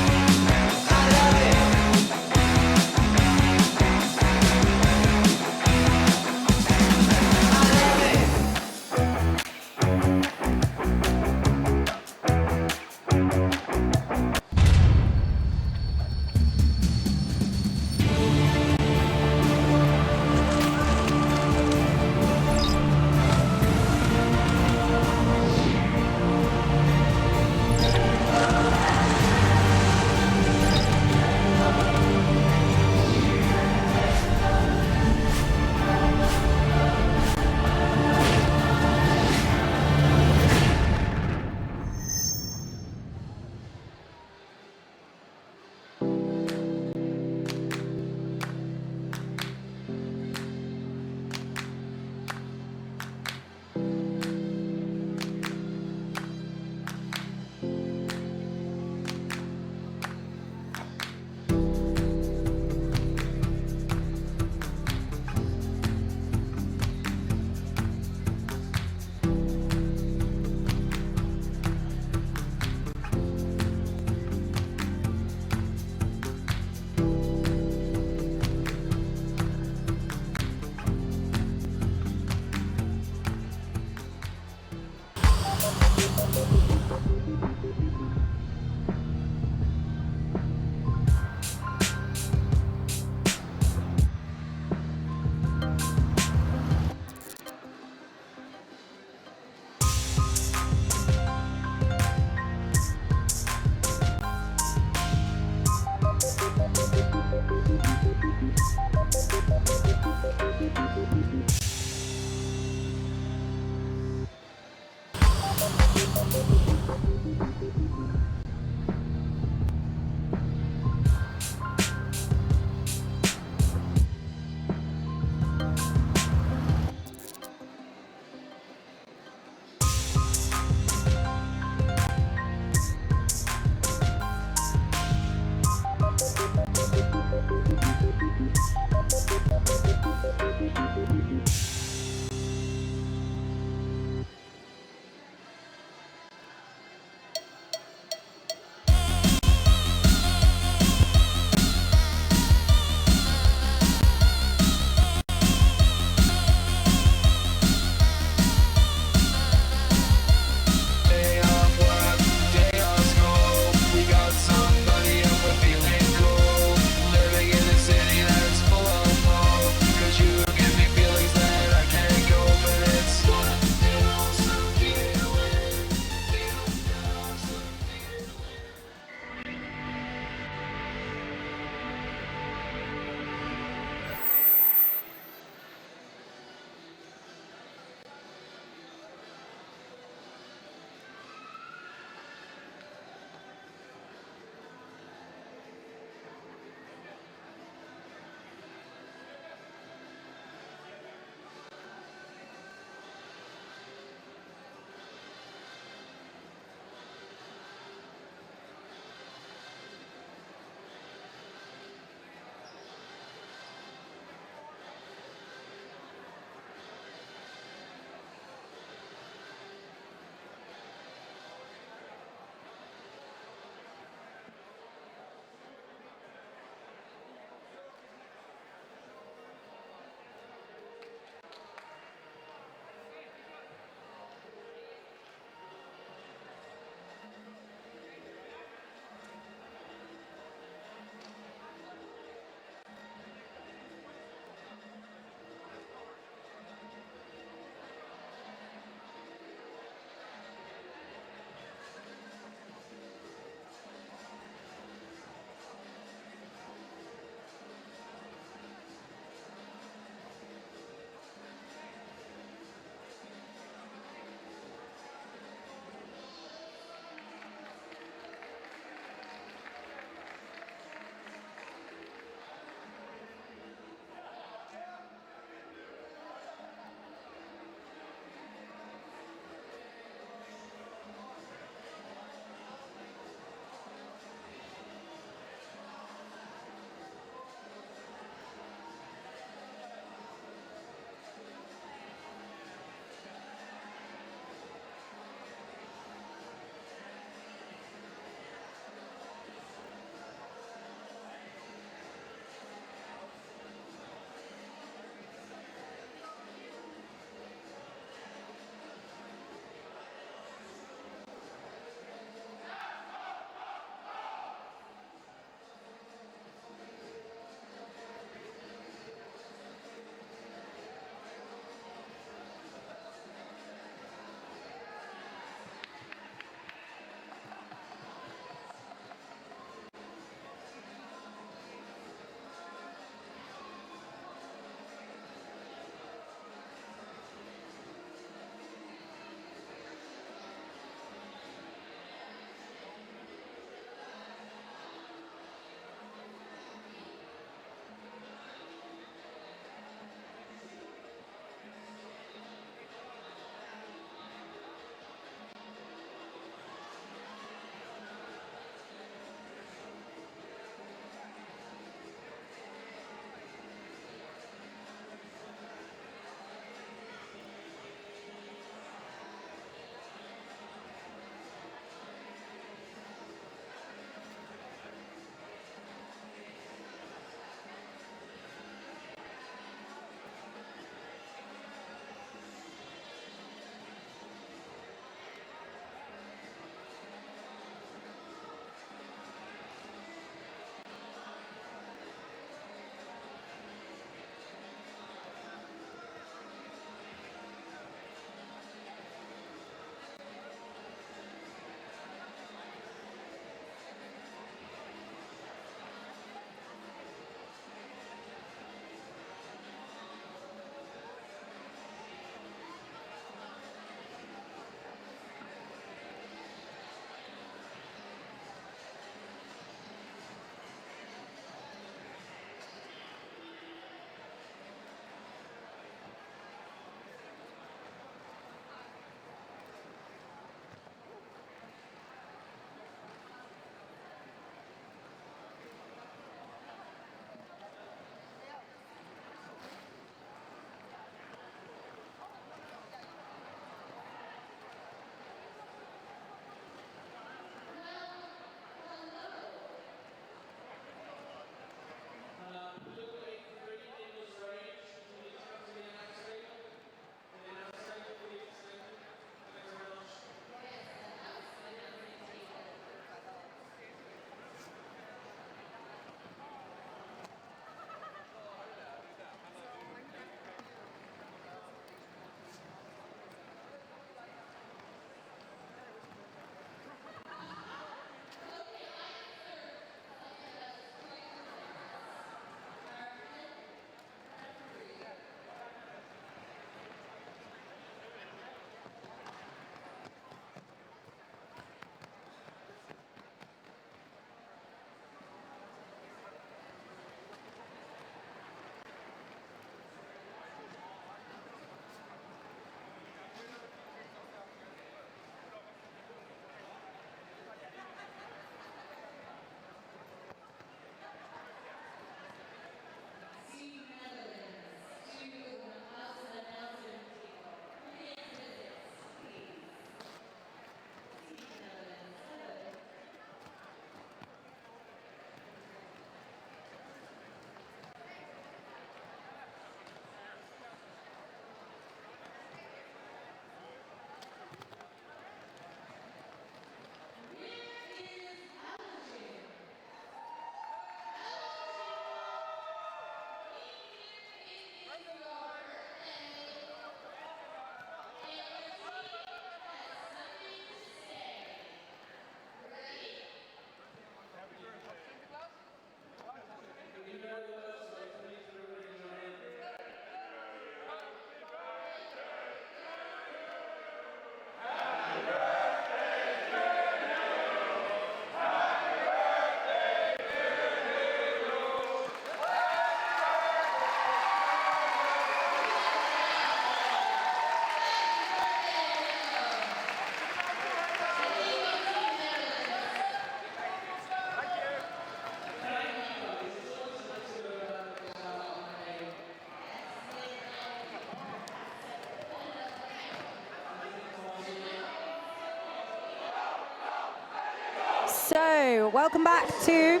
So, welcome back to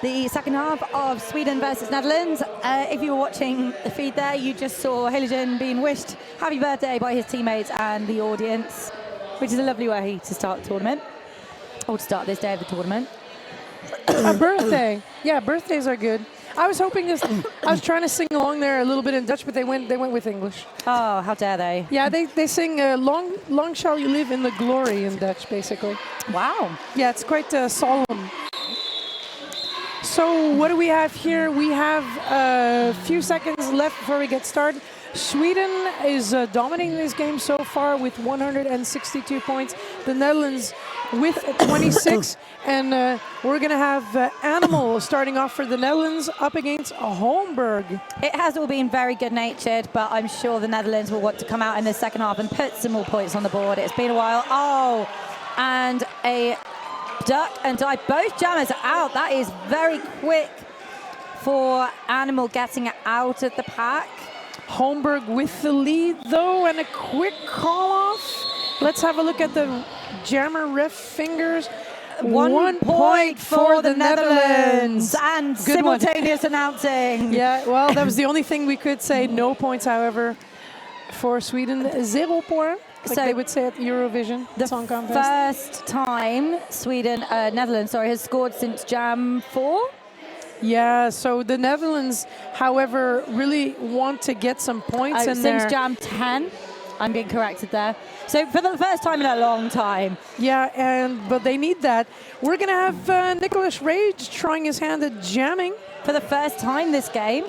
the second half of Sweden versus Netherlands. If you were watching the feed there, you just saw Hilligen being wished happy birthday by his teammates and the audience, which is a lovely way to start the tournament, or to start this day of the tournament. A birthday. Yeah, birthdays are good. I was hoping this. I was trying to sing along there a little bit in Dutch, but they went with English. Oh, how dare they? Yeah, they sing "Long shall you live in the glory" in Dutch, basically. Wow. Yeah, it's quite solemn. So what do we have here? We have a few seconds left before we get started. Sweden is dominating this game so far with 162 points. The Netherlands with 26. And we're going to have Animal starting off for the Netherlands up against Holmberg. It has all been very good-natured, but I'm sure the Netherlands will want to come out in the second half and put some more points on the board. It's been a while. Oh, and a duck and dive. Both jammers are out. That is very quick for Animal getting it out of the pack. Holmberg with the lead, though, and a quick call-off. Let's have a look at the jammer ref fingers. 1 point for the Netherlands. And Good simultaneous announcing. Yeah, well, that was the only thing we could say. No points, however, for Sweden. 0 point, like So they would say at Eurovision Song Contest. First time Netherlands, has scored since Jam 4. Yeah, so the Netherlands, however, really want to get some points in since there. Jam 10. I'm being corrected there. So for the first time in a long time. Yeah, but they need that. We're going to have Nicholas Rage trying his hand at jamming. For the first time this game.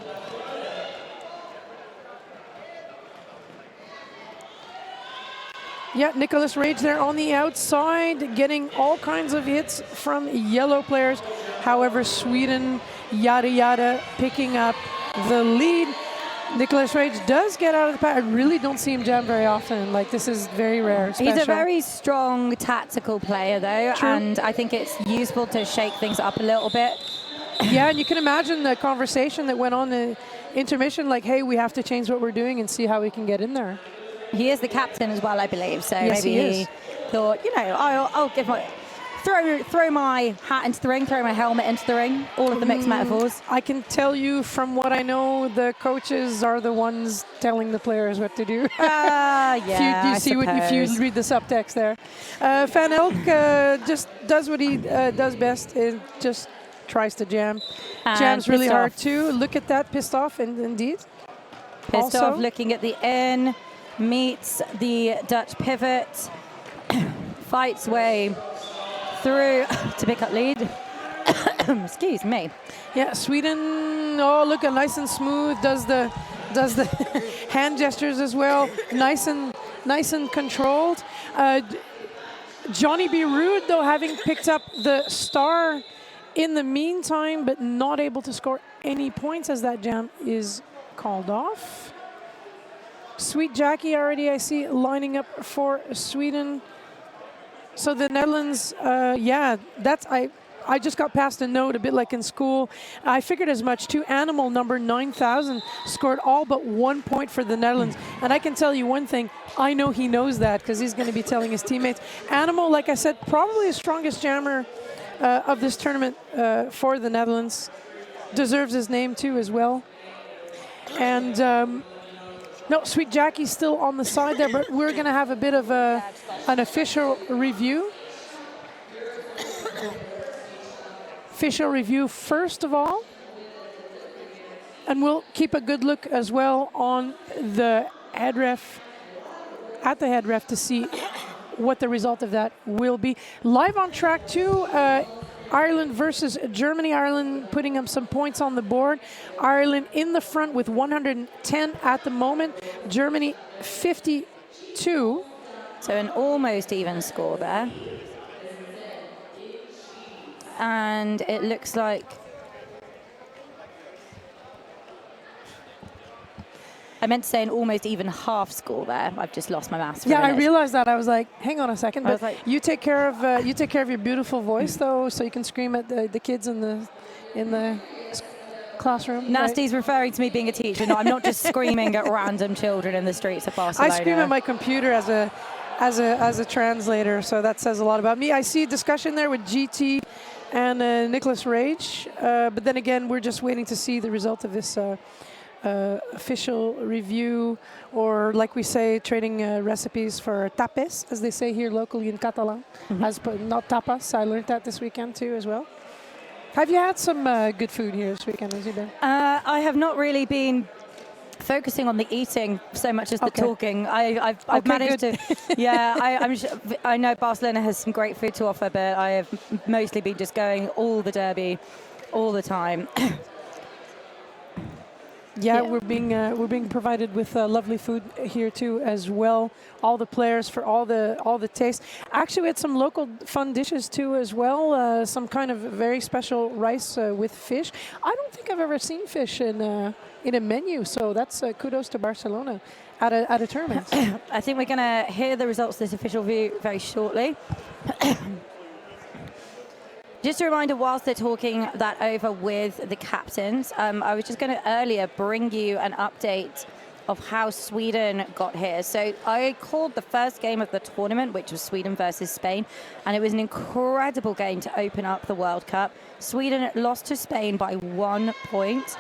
Yeah, Nicholas Rage there on the outside, getting all kinds of hits from yellow players. However, Sweden, yada yada, picking up the lead. Nicholas Rage does get out of the pack. I really don't see him jam very often. Like, this is very rare. Special. He's a very strong tactical player, though, True. and I think it's useful to shake things up a little bit. Yeah, and you can imagine the conversation that went on in intermission, like, hey, we have to change what we're doing and see how we can get in there. He is the captain as well, I believe, so yes, maybe he thought, I'll give my... Throw my hat into the ring, throw my helmet into the ring, all of the mixed metaphors. I can tell you from what I know, the coaches are the ones telling the players what to do. Yeah, if you read the subtext there. Van Elk just does what he does best. It just tries to jam. And jams really pissed hard off. too. Look at that, pissed off, indeed. Pissed off, looking at the in, meets the Dutch pivot, fights way through to pick up lead. Excuse me. Yeah, Sweden. Oh, look, nice and smooth. Does the hand gestures as well. Nice and controlled. Johnny B. Rude, though, having picked up the star in the meantime, but not able to score any points as that jam is called off. Sweet Jackie already, I see, lining up for Sweden. So the Netherlands, I just got passed a note, a bit like in school. I figured as much too. Animal number 9,000 scored all but 1 point for the Netherlands. And I can tell you one thing, I know he knows that because he's going to be telling his teammates. Animal, like I said, probably the strongest jammer of this tournament for the Netherlands. Deserves his name too as well. And no, Sweet Jackie's still on the side there, but we're going to have a bit of an official review. Official review first of all. And we'll keep a good look as well on the head ref, at the head ref, to see what the result of that will be. Live on track 2, Ireland versus Germany. Ireland putting up some points on the board. Ireland in the front with 110 at the moment. Germany 52. So an almost even score there. And it looks like... I meant to say an almost even half score there. I've just lost my maths for a minute. I realized that. I was like, hang on a second. But like, you take care of your beautiful voice, though, so you can scream at the kids in the classroom. Nasty's referring to me being a teacher. No, I'm not just screaming at random children in the streets of Barcelona. I scream at my computer as as a translator, so that says a lot about me. I see a discussion there with GT and Nicholas Rage, but then again, we're just waiting to see the result of this official review, or like we say, trading recipes for tapes, as they say here locally in Catalan, not tapas. I learned that this weekend too as well. Have you had some good food here this weekend, has you been? I have not really been focusing on the eating so much as the talking. I've managed to. Yeah, I know Barcelona has some great food to offer, but I have mostly been just going all the derby, all the time. Yeah, we're being provided with lovely food here too as well. All the players for all the taste. Actually, we had some local fun dishes too as well. Some kind of very special rice with fish. I don't think I've ever seen fish in a menu, so that's kudos to Barcelona at a tournament. I think we're going to hear the results of this official view very shortly. Just a reminder, whilst they're talking that over with the captains, I was just going to earlier bring you an update of how Sweden got here. So I called the first game of the tournament, which was Sweden versus Spain, and it was an incredible game to open up the World Cup. Sweden lost to Spain by 1 point.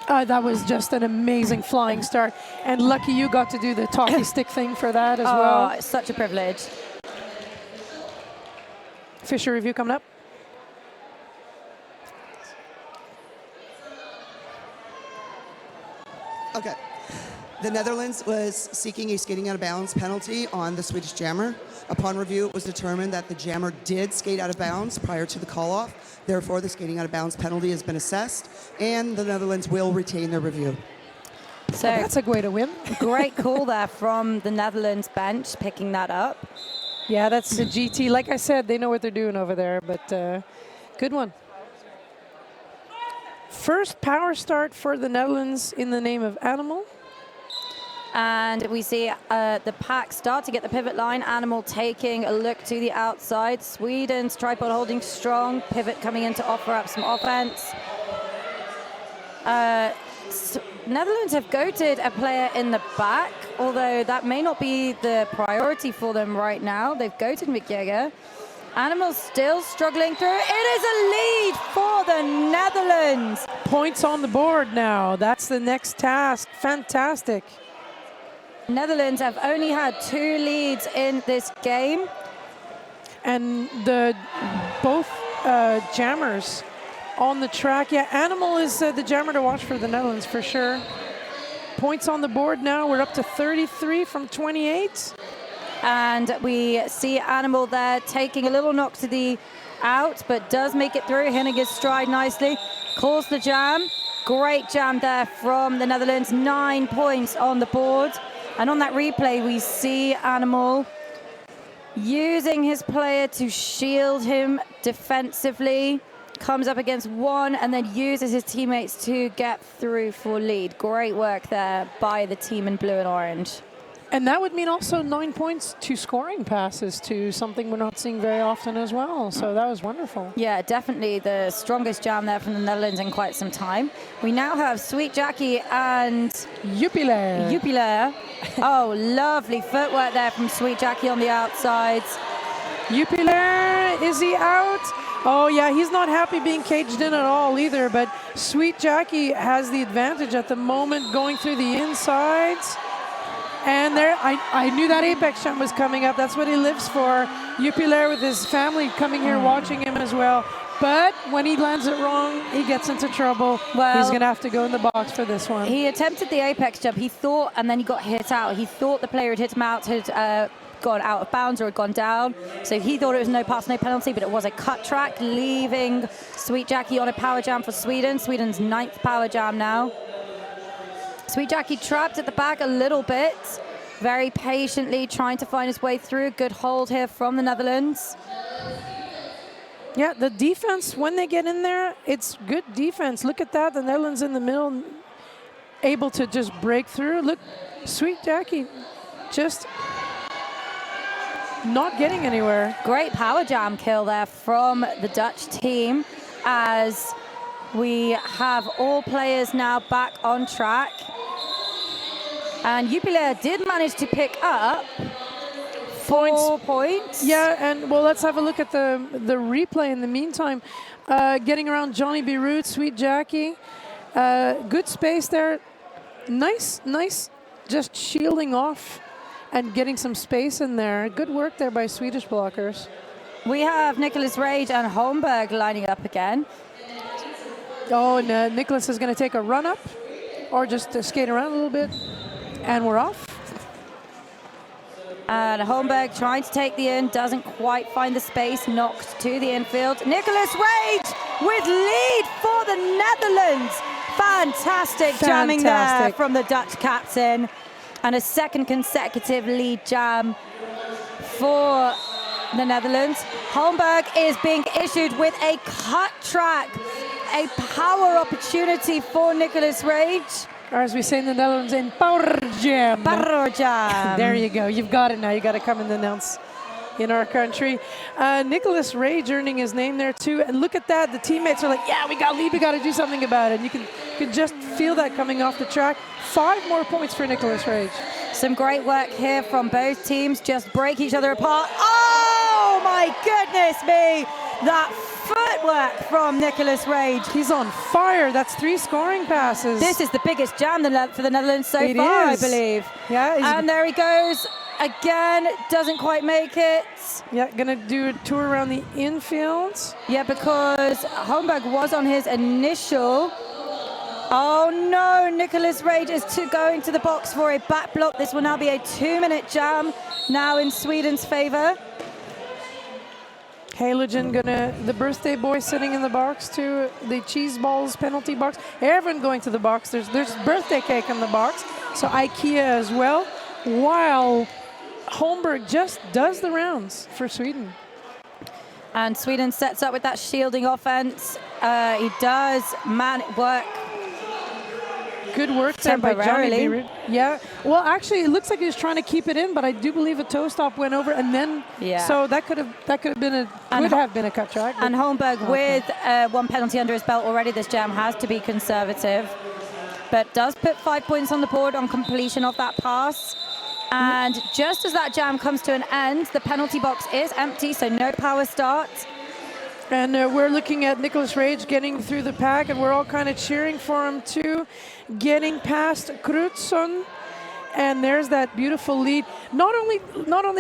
That was just an amazing flying start, and lucky you got to do the talkie stick thing for that as well. It's such a privilege. Fisher review coming up. Okay. The Netherlands was seeking a skating out of bounds penalty on the Swedish jammer. Upon review, it was determined that the jammer did skate out of bounds prior to the call-off. Therefore, the skating out of bounds penalty has been assessed, and the Netherlands will retain their review. So that's a way to win. Great call there from the Netherlands bench, picking that up. Yeah, that's the GT. Like I said, they know what they're doing over there, but good one. First power start for the Netherlands in the name of Animal. And we see the pack start to get the pivot line. Animal taking a look to the outside. Sweden's tripod holding strong. Pivot coming in to offer up some offense. Netherlands have goated a player in the back, although that may not be the priority for them right now. They've goated McJager. Animal still struggling through. It is a lead for the Netherlands. Points on the board now. That's the next task. Fantastic. Netherlands have only had 2 leads in this game. And both jammers on the track. Yeah, Animal is the jammer to watch for the Netherlands for sure. Points on the board now. We're up to 33 from 28. And we see Animal there taking a little knock to the out, but does make it through, hitting his stride nicely. Calls the jam. Great jam there from the Netherlands. 9 points on the board. And on that replay, we see Animal using his player to shield him defensively. Comes up against one and then uses his teammates to get through for lead. Great work there by the team in blue and orange. And that would mean also 9 points to scoring passes, to something we're not seeing very often as well. So that was wonderful. Yeah, definitely the strongest jam there from the Netherlands in quite some time. We now have Sweet Jackie and Jupiler. Oh, lovely footwork there from Sweet Jackie on the outsides. Jupiler, is he out? Oh yeah, he's not happy being caged in at all either, but Sweet Jackie has the advantage at the moment, going through the insides. And there, I knew that Apex jump was coming up. That's what he lives for. Jupiler with his family coming here watching him as well. But when he lands it wrong, he gets into trouble. Well, he's going to have to go in the box for this one. He attempted the Apex jump. He thought, and then he got hit out. He thought the player had hit him out, had gone out of bounds or had gone down. So he thought it was no pass, no penalty, but it was a cut track, leaving Sweet Jackie on a power jam for Sweden. Sweden's 9th power jam now. Sweet Jackie trapped at the back a little bit, very patiently trying to find his way through. Good hold here from the Netherlands. Yeah, the defense, when they get in there, it's good defense. Look at that, the Netherlands in the middle, able to just break through. Look, Sweet Jackie just not getting anywhere. Great power jam kill there from the Dutch team, as we have all players now back on track. And Jupiler did manage to pick up 4 points. Yeah, and well, let's have a look at the replay in the meantime. Getting around Johnny B. Root, Sweet Jackie. Good space there. Nice, just shielding off and getting some space in there. Good work there by Swedish blockers. We have Nicholas Rage and Holmberg lining up again. Oh, and Nicholas is going to take a run up or just skate around a little bit. And we're off. And Holmberg trying to take the in, doesn't quite find the space, knocked to the infield. Nicholas Rage with lead for the Netherlands. Fantastic jamming there from the Dutch captain. And a second consecutive lead jam for the Netherlands. Holmberg is being issued with a cut track, a power opportunity for Nicholas Rage. Or as we say in the Netherlands, in power jam. Power jam. There you go. You've got it now. You got to come and announce in our country. Nicholas Rage earning his name there too. And look at that. The teammates are like, yeah, we got lead. We got to do something about it. And you can just feel that coming off the track. 5 more points for Nicholas Rage. Some great work here from both teams. Just break each other apart. Oh my goodness me. That footwork from Nicholas Rage. He's on fire. That's 3 scoring passes. This is the biggest jam for the Netherlands so far, I believe. Yeah. And there he goes. Again, doesn't quite make it. Yeah, gonna do a tour around the infield. Yeah, because Holmberg was on his initial. Oh no, Nicholas Rage is going to the box for a back block. This will now be a 2-minute jam now in Sweden's favor. Halogen the birthday boy sitting in the box too. The cheese balls penalty box. Everyone going to the box. There's birthday cake in the box. So IKEA as well. While Holmberg just does the rounds for Sweden. And Sweden sets up with that shielding offense. He does work. Good work there by Johnny B. Yeah. Well, actually, it looks like he was trying to keep it in, but I do believe a toe stop went over, and then so that could have been a cut track. And Holmberg with 1 penalty under his belt already. This jam has to be conservative, but does put 5 points on the board on completion of that pass. And just as that jam comes to an end, the penalty box is empty, so no power start. And we're looking at Nicholas Rage getting through the pack, and we're all kind of cheering for him too. Getting past Krutsson, and there's that beautiful lead. Not only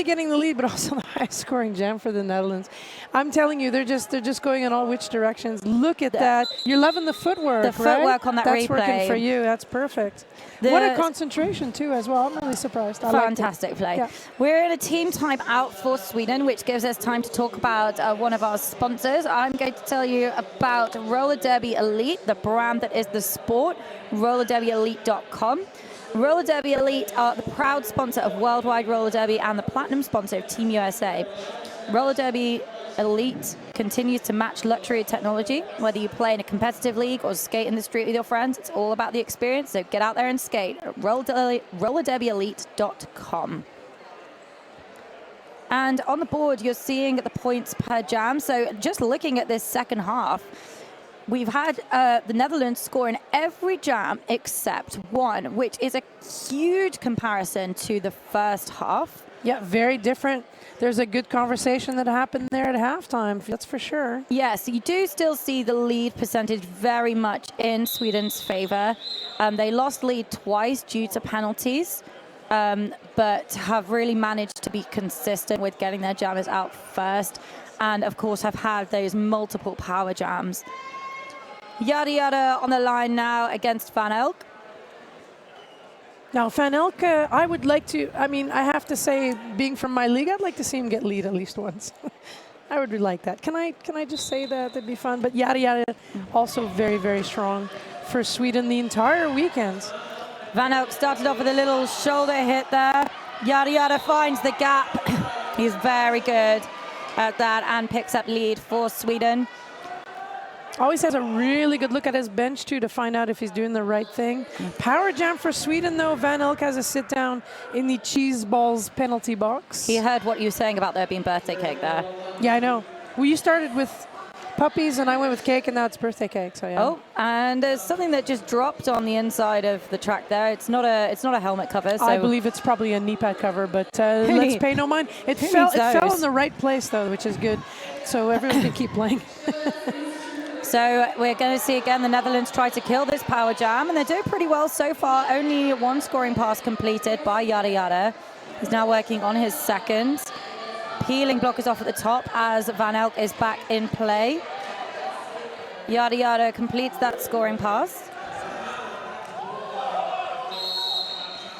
getting the lead, but also the highest scoring jam for the Netherlands. I'm telling you, they're just going in all which directions. Look at that. You're loving the footwork, The footwork on that That's replay. working for you. That's perfect. What a concentration too as well. I'm really surprised. Fantastic play. Yeah. We're in a team time out for Sweden, which gives us time to talk about one of our sponsors. I'm going to tell you about Roller Derby Elite, the brand that is the sport, rollerderbyelite.com. Roller Derby Elite are the proud sponsor of Worldwide Roller Derby and the platinum sponsor of Team USA. Roller Derby Elite continues to match luxury technology. Whether you play in a competitive league or skate in the street with your friends, it's all about the experience, so get out there and skate at rollerderbyelite.com. And on the board, you're seeing the points per jam. So just looking at this second half, we've had the Netherlands score in every jam except one, which is a huge comparison to the first half. Yeah, very different. There's a good conversation that happened there at halftime, that's for sure. Yes, you do still see the lead percentage very much in Sweden's favor. They lost lead twice due to penalties, but have really managed to be consistent with getting their jammers out first, and of course have had those multiple power jams. Yada Yada on the line now against Van Elk. Now, Van Elk, I would like to, I have to say, being from my league, I'd like to see him get lead at least once. I would like that. Can I just say that? That'd be fun. But Yada Yada, also very, very strong for Sweden the entire weekend. Van Elk started off with a little shoulder hit there. Yada Yada finds the gap. He's very good at that and picks up lead for Sweden. Always has a really good look at his bench, too, to find out if he's doing the right thing. Power jam for Sweden, though. Van Elk has a sit-down in the cheese balls penalty box. He heard what you were saying about there being birthday cake there. Yeah, I know. Well, you started with puppies, and I went with cake, and now it's birthday cake. So yeah. Oh, and there's something that just dropped on the inside of the track there. It's not a helmet cover. So I believe it's probably a knee pad cover, but let's pay no mind. It fell in the right place though, which is good. So everyone can keep playing. So we're going to see again the Netherlands try to kill this power jam, and they're doing pretty well so far. Only one scoring pass completed by Yada Yada. He's now working on his second. Peeling blockers off at the top as Van Elk is back in play. Yada Yada completes that scoring pass.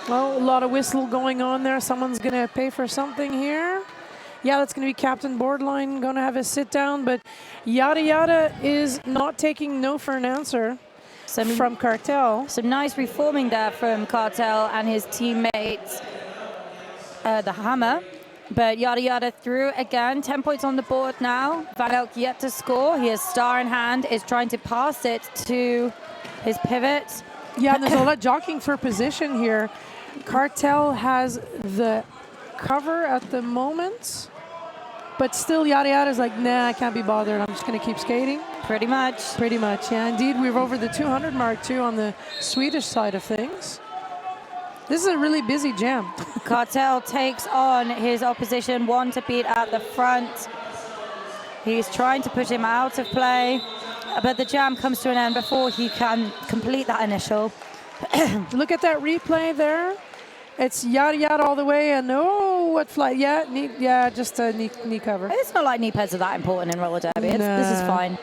Well, a lot of whistle going on there. Someone's going to pay for something here. Yeah, that's going to be Captain Boardline going to have a sit down, but Yada Yada is not taking no for an answer from Cartel. Some nice reforming there from Cartel and his teammates, the Hammer. But Yada Yada through again, 10 points on the board now. Van Elk yet to score. He has star in hand, is trying to pass it to his pivot. Yeah, and there's a lot of jockeying for position here. Cartel has the cover at the moment, but still Yada Yada's like, nah, I can't be bothered. I'm just going to keep skating. Pretty much. Pretty much, yeah. Indeed, we're over the 200 mark, too, on the Swedish side of things. This is a really busy jam. Cartel takes on his opposition, one to beat at the front. He's trying to push him out of play, but the jam comes to an end before he can complete that initial. Look at that replay there. It's Yada Yada all the way, and oh, what flight? Yeah, just a knee cover. It's not like knee pads are that important in roller derby. This is fine.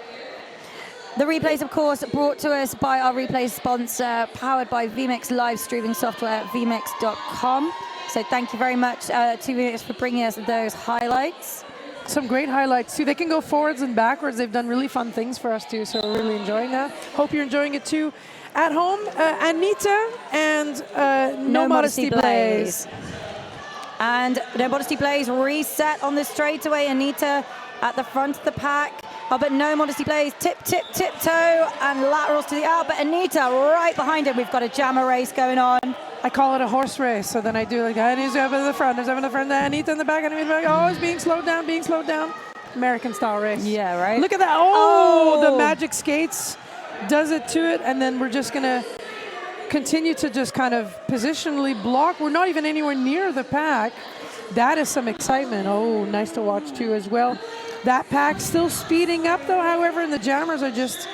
The replays, of course, brought to us by our replay sponsor, powered by vMix live streaming software, vmix.com. So thank you very much to vMix for bringing us those highlights. Some great highlights, too. They can go forwards and backwards. They've done really fun things for us, too, so we're really enjoying that. Hope you're enjoying it, too. At home, Anita and No Modesty Blaze. And No Modesty Blaze reset on the straightaway. Anita at the front of the pack. Oh, but No Modesty Blaze, tiptoe, and laterals to the out. But Anita right behind him. We've got a jammer race going on. I call it a horse race. So then I do like, and he's over the front, there's over the front, Anita in the back, and in the back. Oh, he's being slowed down. American style race. Yeah, right. Look at that. Oh, the magic skates does it to it. And then we're just going to continue to just kind of positionally block. We're not even anywhere near the pack. That is some excitement. Oh, nice to watch too as well. That pack still speeding up though, however, and the jammers are just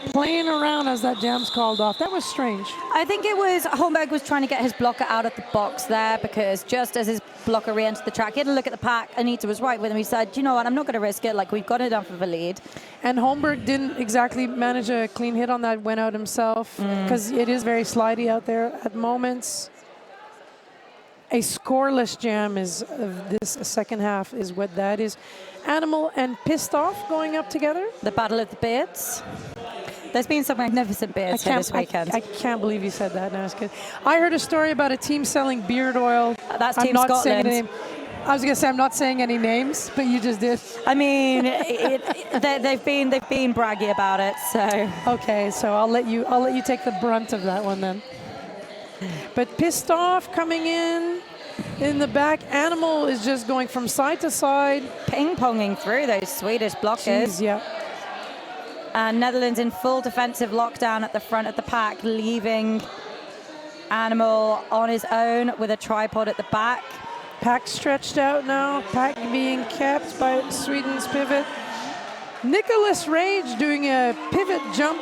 playing around as that jam's called off. That was strange. I think it was Holmberg was trying to get his blocker out of the box there, because just as his blocker re-entered the track, he had a look at the pack. Anita was right with him. He said, you know what, I'm not going to risk it. Like, we've got enough of a lead. And Holmberg didn't exactly manage a clean hit on that, went out himself, because it is very slidey out there at moments. A scoreless jam is this second half is what that is. Animal and Pissed Off going up together. The Battle of the Beards. There's been some magnificent beards here this weekend. I can't believe you said that. No, it's good. I heard a story about a team selling beard oil. That's Team Scotland. I was going to say I'm not saying any names, but you just did. I mean, they've been braggy about it. So okay, so I'll let you take the brunt of that one then. But Pissed Off coming in the back. Animal is just going from side to side. Ping-ponging through those Swedish blockers. Jeez, yeah. And Netherlands in full defensive lockdown at the front of the pack, leaving Animal on his own with a tripod at the back. Pack stretched out now. Pack being kept by Sweden's pivot. Nicholas Rage doing a pivot jump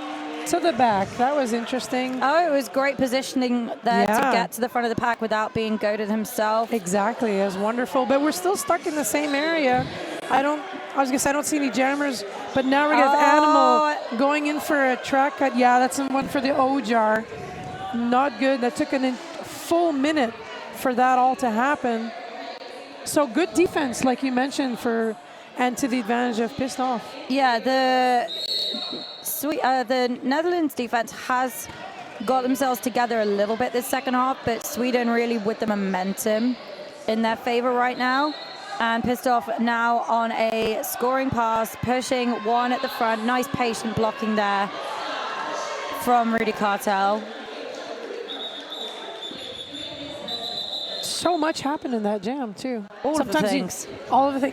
to the back. That was interesting. Oh, it was great positioning there to get to the front of the pack without being goaded himself. Exactly, it was wonderful. But we're still stuck in the same area. I was gonna say I don't see any jammers, but now we're gonna have Animal going in for a track cut. Yeah, that's the one for the O jar. Not good. That took a full minute for that all to happen. So good defense, like you mentioned, and to the advantage of Pissed Off. Yeah, the Netherlands defense has got themselves together a little bit this second half, but Sweden really with the momentum in their favor right now. And Pissed Off now on a scoring pass, pushing one at the front. Nice patient blocking there from Rudy Cartel. So much happened in that jam too. All of the things.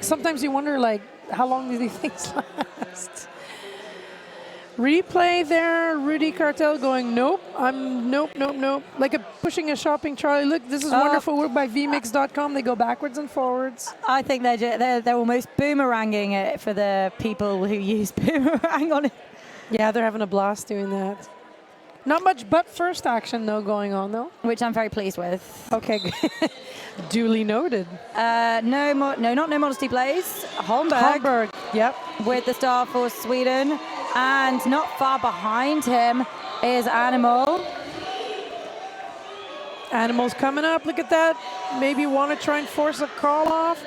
Sometimes you wonder, like, how long do these things last? Replay there, Rudy Cartel going, nope, nope. Like pushing a shopping trolley. Look, this is wonderful work by vmix.com. They go backwards and forwards. I think they're almost boomeranging it for the people who use boomerang on it. Yeah, they're having a blast doing that. Not much butt first action, though, going on, though. Which I'm very pleased with. Okay, duly noted. Not No Modesty Blaze. Holmberg. Yep. With the star for Sweden. And not far behind him is Animal. Animal's coming up. Look at that. Maybe want to try and force a call off.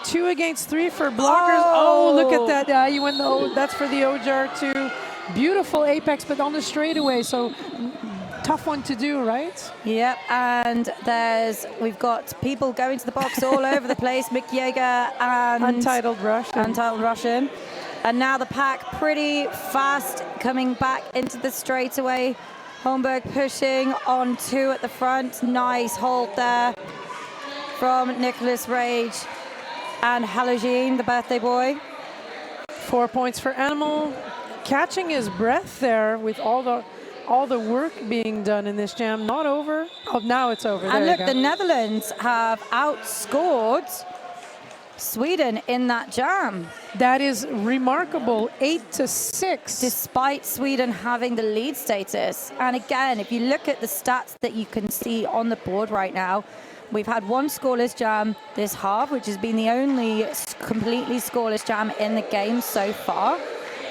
2 against 3 for blockers. Oh, look at that. You win that's for the Ojar too. Beautiful apex, but on the straightaway. So tough one to do, right? Yep. And we've got people going to the box all over the place. Mick Yeager and Untitled Russian. And now the pack pretty fast coming back into the straightaway. Holmberg pushing on 2 at the front. Nice hold there from Nicholas Rage and Halogene, the birthday boy. 4 points for Animal. Catching his breath there with all the work being done in this jam. Not over. Oh, now it's over. And look, the Netherlands have outscored Sweden in that jam. That is remarkable, 8-6. Despite Sweden having the lead status. And again, if you look at the stats that you can see on the board right now, we've had 1 scoreless jam this half, which has been the only completely scoreless jam in the game so far.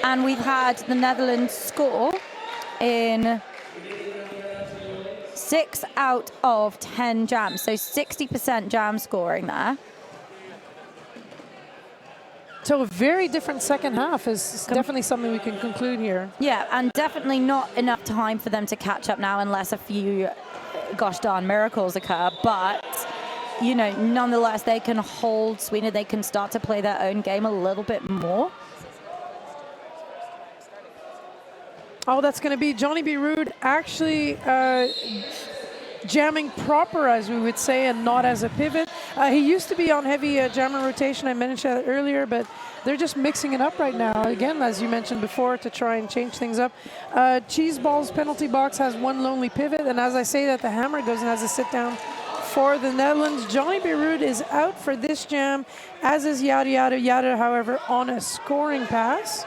And we've had the Netherlands score in 6 out of 10 jams. So 60% jam scoring there. So a very different second half is definitely something we can conclude here. Yeah, and definitely not enough time for them to catch up now unless a few gosh darn miracles occur. But, you know, nonetheless, they can hold Sweden. They can start to play their own game a little bit more. Oh, that's going to be Johnny B. Rude actually jamming proper, as we would say, and not as a pivot. He used to be on heavy jammer rotation, I mentioned that earlier, but they're just mixing it up right now. Again, as you mentioned before, to try and change things up. Cheeseball's penalty box has 1 lonely pivot, and as I say that, the hammer goes and has a sit down for the Netherlands. Johnny B. Rude is out for this jam, as is Yada, however, on a scoring pass.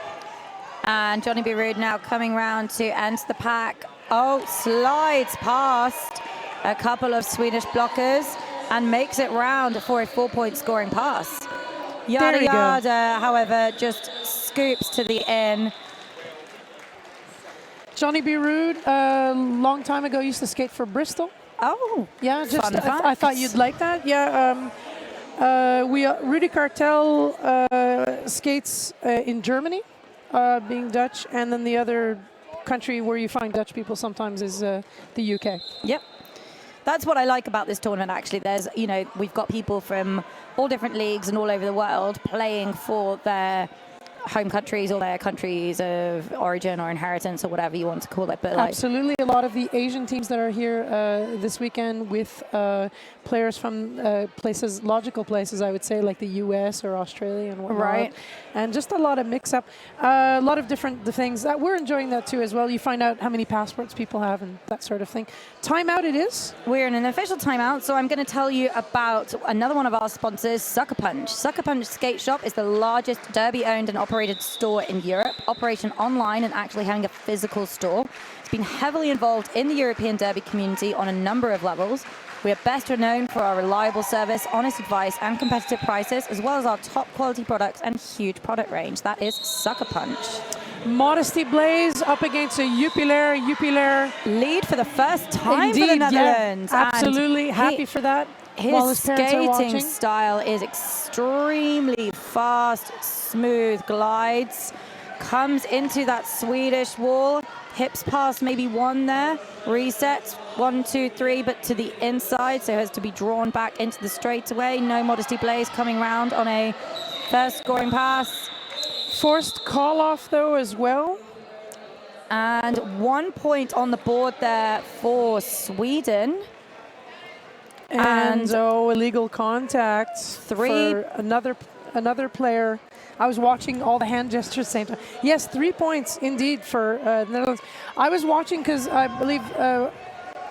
And Johnny B. Rude now coming round to enter the pack. Oh, slides past a couple of Swedish blockers and makes it round for a 4-point scoring pass. Yada, however, just scoops to the end. Johnny B. Rude, a long time ago, used to skate for Bristol. Oh, yeah, just fun fact. I thought you'd like that. Yeah, Rudy Cartel skates in Germany, being Dutch, and then the other country where you find Dutch people sometimes is the UK. Yep. That's what I like about this tournament, actually. There's, you know, we've got people from all different leagues and all over the world playing for their home countries or their countries of origin or inheritance or whatever you want to call it. But absolutely, a lot of the Asian teams that are here this weekend with players from logical places, I would say, like the US or Australia and whatnot. Right. And just a lot of mix-up, a lot of different things. We're enjoying that too as well. You find out how many passports people have and that sort of thing. Timeout it is. We're in an official timeout, so I'm going to tell you about another one of our sponsors, Sucker Punch. Sucker Punch Skate Shop is the largest Derby-owned and operated store in Europe, operation online and actually having a physical store. It's been heavily involved in the European Derby community on a number of levels. We are best known for our reliable service, honest advice, and competitive prices, as well as our top quality products and huge product range. That is Sucker Punch. Modesty Blaze up against a Jupiler lead for the first time Indeed, for the Netherlands. Yeah, absolutely happy for that. His skating style is extremely fast, smooth glides, comes into that Swedish wall, hips past maybe 1 there, resets 1, 2, 3, but to the inside, so has to be drawn back into the straightaway. No Modesty Blaze coming round on a first scoring pass. Forced call off though as well. And 1 point on the board there for Sweden. And illegal contact 3 for another player. I was watching all the hand gestures at the same time. Yes, 3 points indeed for Netherlands. I was watching because I believe,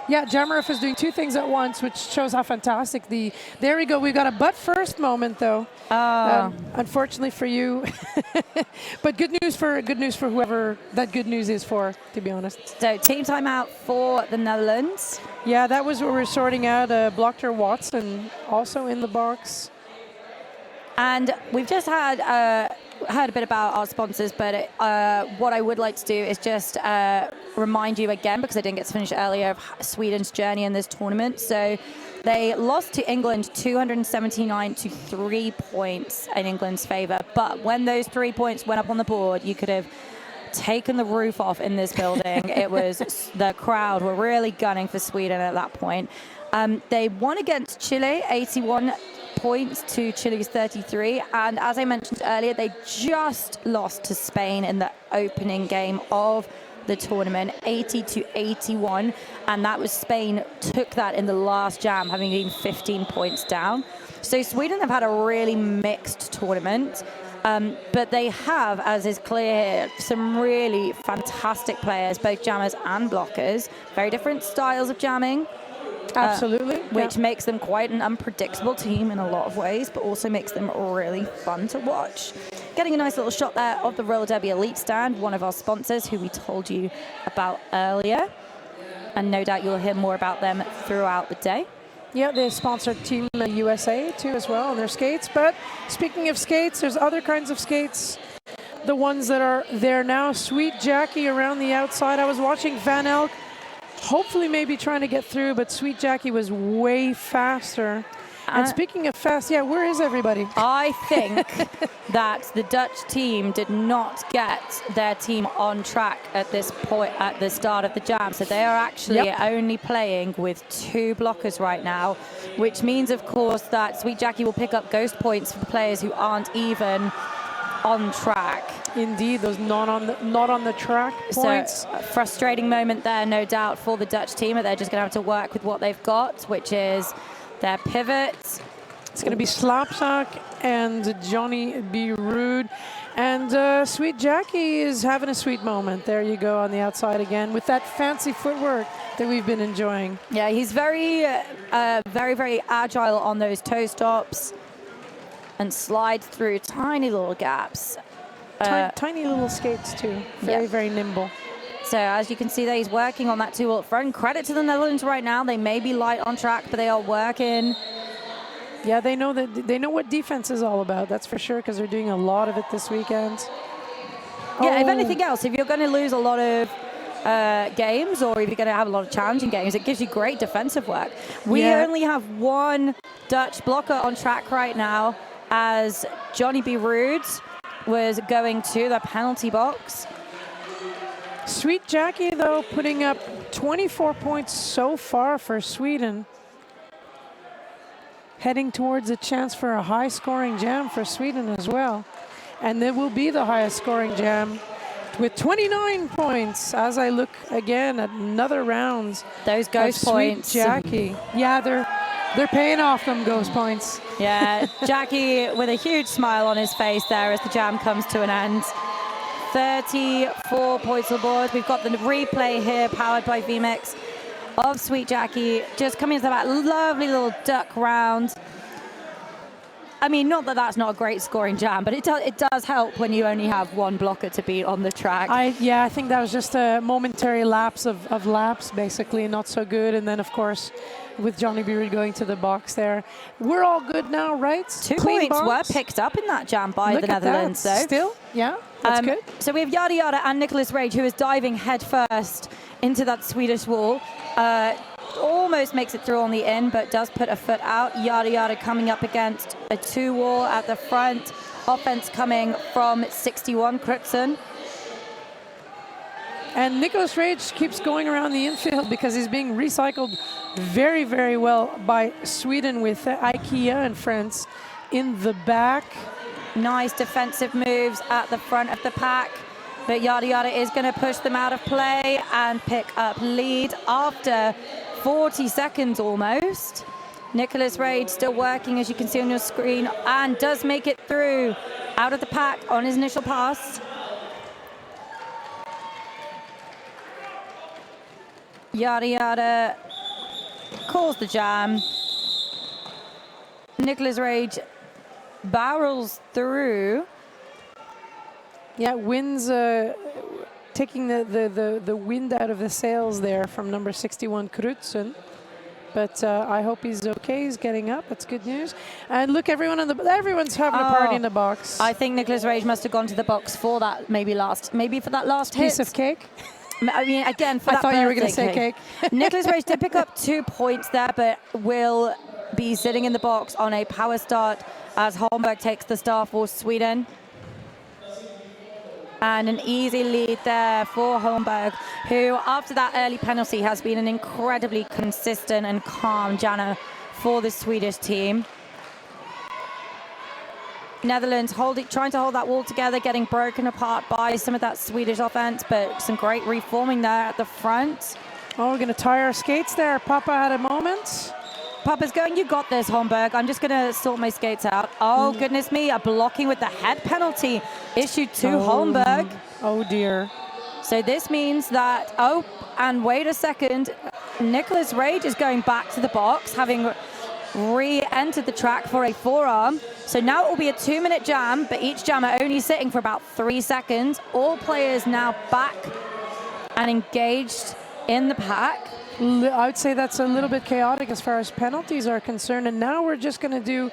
Jamarov is doing two things at once, which shows how fantastic there we go. We've got a butt first moment though. Unfortunately for you, but good news for whoever that good news is for, to be honest. So team timeout for the Netherlands. Yeah, that was what we're sorting out. Blochter Watson also in the box. And we've just heard a bit about our sponsors, but what I would like to do is just remind you again, because I didn't get to finish earlier, of Sweden's journey in this tournament. So they lost to England 279 to 3 points in England's favour. But when those 3 points went up on the board, you could have taken the roof off in this building. It was the crowd were really gunning for Sweden at that point. They won against Chile, 81 points to Chile's 33, and as I mentioned earlier, they just lost to Spain in the opening game of the tournament, 80 to 81, and that was Spain took that in the last jam, having been 15 points down. So Sweden have had a really mixed tournament, but they have, as is clear here, some really fantastic players, both jammers and blockers, very different styles of jamming. Absolutely. Which makes them quite an unpredictable team in a lot of ways, but also makes them really fun to watch. Getting a nice little shot there of the Roller Derby Elite stand, one of our sponsors who we told you about earlier. And no doubt you'll hear more about them throughout the day. Yeah, they sponsor Team USA too as well on their skates. But speaking of skates, there's other kinds of skates. The ones that are there now, Sweet Jackie around the outside. I was watching Van Elk. Hopefully maybe trying to get through, but Sweet Jackie was way faster. And speaking of fast, where is everybody? I think that the Dutch team did not get their team on track at this point at the start of the jam. So they are actually only playing with 2 blockers right now, which means, of course, that Sweet Jackie will pick up ghost points for the players who aren't even on track. Indeed, those not on the track points. So a frustrating moment there, no doubt, for the Dutch team. They're just going to have to work with what they've got, which is their pivot. It's going to be Slapsack and Johnny B. Rude. And Sweet Jackie is having a sweet moment. There you go on the outside again with that fancy footwork that we've been enjoying. Yeah, he's very, very agile on those toe stops and slides through tiny little gaps. Tiny little skates too. Very nimble. So as you can see there, he's working on that 2 up front. Credit to the Netherlands right now. They may be light on track, but they are working. Yeah, they know what defense is all about. That's for sure, because they're doing a lot of it this weekend. Yeah, if anything else, if you're going to lose a lot of games, or if you're going to have a lot of challenging games, it gives you great defensive work. We only have 1 Dutch blocker on track right now, as Johnny B. Rude was going to the penalty box. Sweet Jackie, though, putting up 24 points so far for Sweden. Heading towards a chance for a high-scoring jam for Sweden as well. And there will be the highest scoring jam with 29 points as I look again at another round. Those ghost points. Sweet Jackie. Yeah, they're paying off them ghost points. Yeah, Jackie with a huge smile on his face there as the jam comes to an end. 34 points on the board. We've got the replay here powered by VMix of Sweet Jackie just coming into that lovely little duck round. I mean, not that that's not a great scoring jam, but it does help when you only have 1 blocker to beat on the track. I think that was just a momentary lapse of laps, basically, not so good. And then, of course, with Johnny B. Rude going to the box there. We're all good now, right? 2 points were picked up in that jam by the Netherlands, though. Still, yeah, that's good. So we have Yada Yada and Nicholas Rage, who is diving headfirst into that Swedish wall. Almost makes it through on the in, but does put a foot out. Yada Yada coming up against a 2 wall at the front. Offense coming from 61, Crutzen. And Nicholas Rage keeps going around the infield because he's being recycled very, very well by Sweden with IKEA and friends in the back. Nice defensive moves at the front of the pack. But Yada Yada is going to push them out of play and pick up lead after 40 seconds almost. Nicholas Rage still working, as you can see on your screen, and does make it through out of the pack on his initial pass. Yada Yada calls the jam. Nicholas Rage barrels through. Yeah, wins, taking the wind out of the sails there from number 61, Krutzen. But I hope he's okay. He's getting up. That's good news. And look, everyone's having a party in the box. I think Nicholas Rage must have gone to the box for that, maybe for that last piece hit. of cake. I mean, again, for that I thought you were going to birthday say cake. Nicholas Rage did pick up 2 points there, but will be sitting in the box on a power start as Holmberg takes the star for Sweden. And an easy lead there for Holmberg, who after that early penalty has been an incredibly consistent and calm jammer for the Swedish team. Netherlands trying to hold that wall together, getting broken apart by some of that Swedish offense, but some great reforming there at the front. Oh, we're going to tie our skates there. Papa had a moment. Papa's going, you got this, Holmberg. I'm just going to sort my skates out. Oh, goodness me, a blocking with the head penalty issued to Holmberg. Oh, dear. So this means that, and wait a second, Nicholas Rage is going back to the box, having re-entered the track for a forearm. So now it will be a 2-minute jam, but each jammer only sitting for about 3 seconds. All players now back and engaged in the pack. I would say that's a little bit chaotic as far as penalties are concerned. And now we're just going to do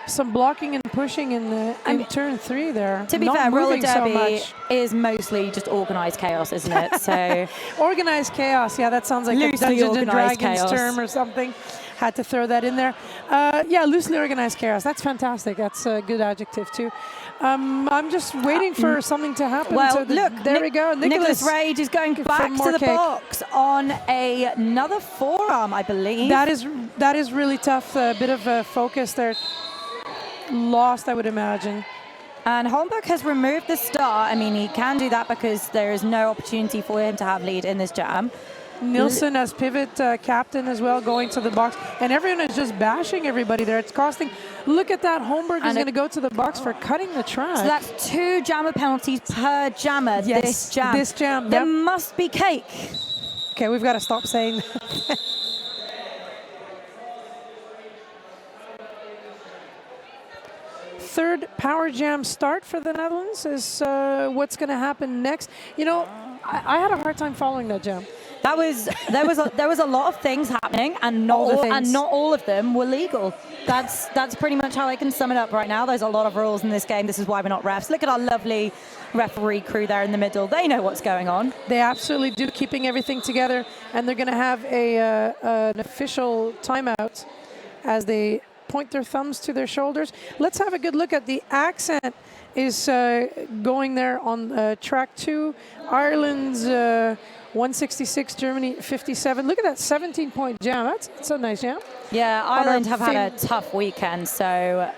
some blocking and pushing in turn 3 there. To be fair, roller derby is mostly just organized chaos, isn't it? So organized chaos, yeah, that sounds like a Dungeons and Dragons term or something. Had to throw that in there. Yeah, loosely organized chaos. That's fantastic. That's a good adjective too. I'm just waiting for something to happen. Well, look, there we go. Nicholas Rage is going back to the box on another forearm, I believe. That is really tough. A bit of focus there. Lost, I would imagine. And Holmberg has removed the star. I mean, he can do that because there is no opportunity for him to have lead in this jam. Nilsson as pivot captain as well, going to the box. And everyone is just bashing everybody there. It's costing. Look at that. Holmberg is going to go to the box for cutting the track. So that's 2 jammer penalties per jammer. Yes, this jam. There must be cake. Okay, we've got to stop saying that. Third power jam start for the Netherlands is what's going to happen next. You know, I had a hard time following that jam. There was a lot of things happening, and not all of them were legal. That's pretty much how I can sum it up right now. There's a lot of rules in this game. This is why we're not refs. Look at our lovely referee crew there in the middle. They know what's going on. They absolutely do, keeping everything together, and they're going to have an official timeout as they point their thumbs to their shoulders. Let's have a good look at the accent is going there on track 2. Ireland's 166, Germany 57. Look at that 17-point jam. That's a nice jam. Yeah, Ireland have had a tough weekend, so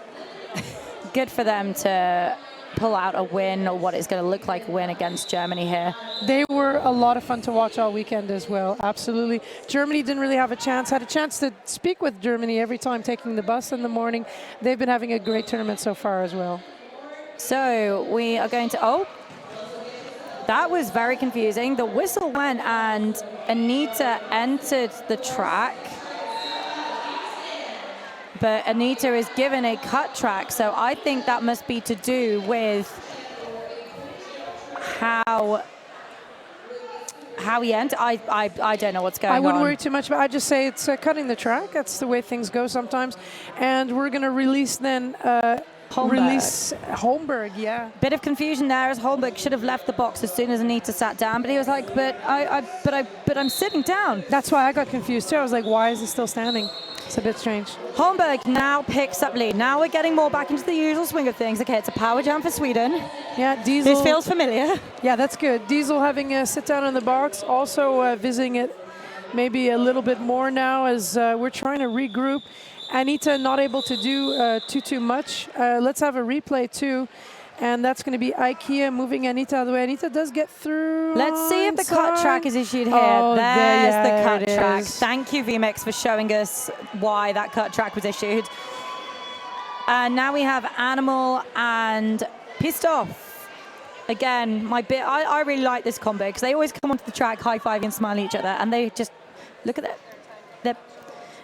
good for them to pull out a win, or what is going to look like a win against Germany here. They were a lot of fun to watch all weekend as well, absolutely. Germany didn't really have a chance. Had a chance to speak with Germany every time taking the bus in the morning. They've been having a great tournament so far as well. So we are going to, that was very confusing. The whistle went and Anita entered the track. But Anita is given a cut track, so I think that must be to do with how he entered. I don't know what's going on. I wouldn't worry too much, but I just say it's cutting the track. That's the way things go sometimes. And we're going to release then Holmberg, yeah. Bit of confusion there, as Holmberg should have left the box as soon as Anita sat down, but he was like, but I'm sitting down. That's why I got confused too. I was like, why is he still standing? It's a bit strange. Holmberg now picks up lead. Now we're getting more back into the usual swing of things. Okay, it's a power jam for Sweden. Yeah, Diesel. This feels familiar. Yeah, that's good. Diesel having a sit down in the box, also visiting it maybe a little bit more now as we're trying to regroup. Anita not able to do too much. Let's have a replay too. And that's going to be IKEA moving Anita out of the way. Anita does get through. Let's see if the cut track is issued here. Oh, There's the there cut it track. is. Thank you, VMix, for showing us why that cut track was issued. And now we have Animal and Pissed Off. Again, I really like this combo because they always come onto the track, high-fiving and smiling at each other, and they just look at that.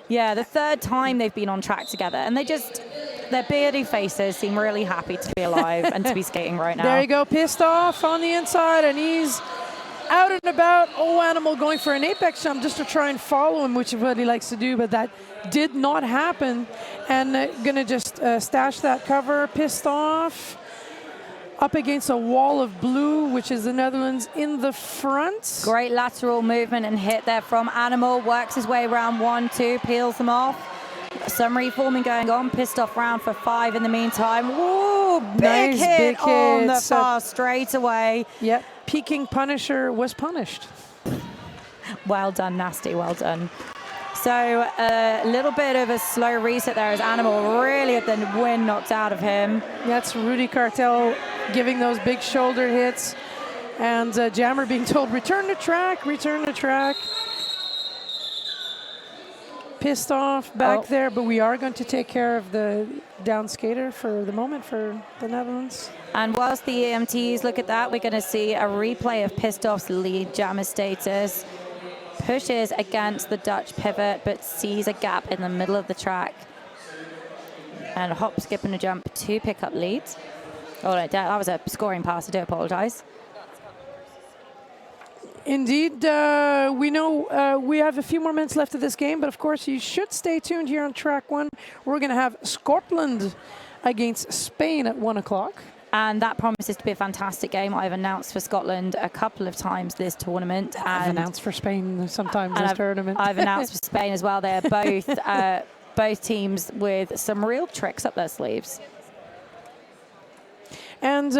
Yeah, the third time they've been on track together, and their beardy faces seem really happy to be alive and to be skating right now. There you go, Pissed Off on the inside, and he's out and about. Oh, Animal going for an apex jump just to try and follow him, which is what he likes to do, but that did not happen. And gonna just stash that cover. Pissed Off up against a wall of blue, which is the Netherlands in the front. Great lateral movement and hit there from Animal. Works his way around 1, 2, peels them off. Some reforming going on. Pissed Off round for 5 in the meantime. Woo! Big Nice hit big on hit. the far straightaway. Yep, Peking Punisher was punished. Well done, Nasty, well done. So a little bit of a slow reset there as Animal really had the wind knocked out of him. That's Rudy Cartel giving those big shoulder hits. And Jammer being told, return to track, return to track. Pissed Off back there, but we are going to take care of the down skater for the moment for the Netherlands. And whilst the EMTs look at that, we're going to see a replay of Pissed Off's lead jammer status. Pushes against the Dutch pivot, but sees a gap in the middle of the track. And hop, skip, and a jump to pick up leads. Oh, no, that was a scoring pass. I do apologize. Indeed, we know we have a few more minutes left of this game, but of course you should stay tuned here on track 1. We're going to have Scotland against Spain at 1 o'clock. And that promises to be a fantastic game. I've announced for Scotland a couple of times this tournament. And I've announced for Spain sometimes this tournament. I've announced for Spain as well. They're both teams with some real tricks up their sleeves. And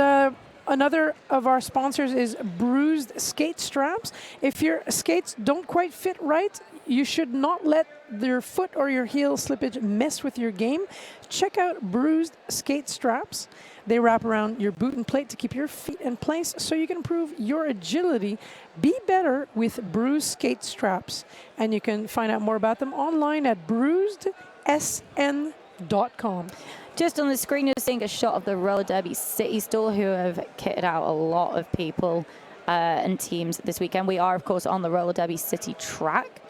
another of our sponsors is Bruised Skate Straps. If your skates don't quite fit right, you should not let your foot or your heel slippage mess with your game. Check out Bruised Skate Straps. They wrap around your boot and plate to keep your feet in place so you can improve your agility. Be better with Bruised Skate Straps. And you can find out more about them online at bruisedsn.com. Just on the screen, you're seeing a shot of the Roller Derby City store, who have kitted out a lot of people and teams this weekend. We are, of course, on the Roller Derby City track.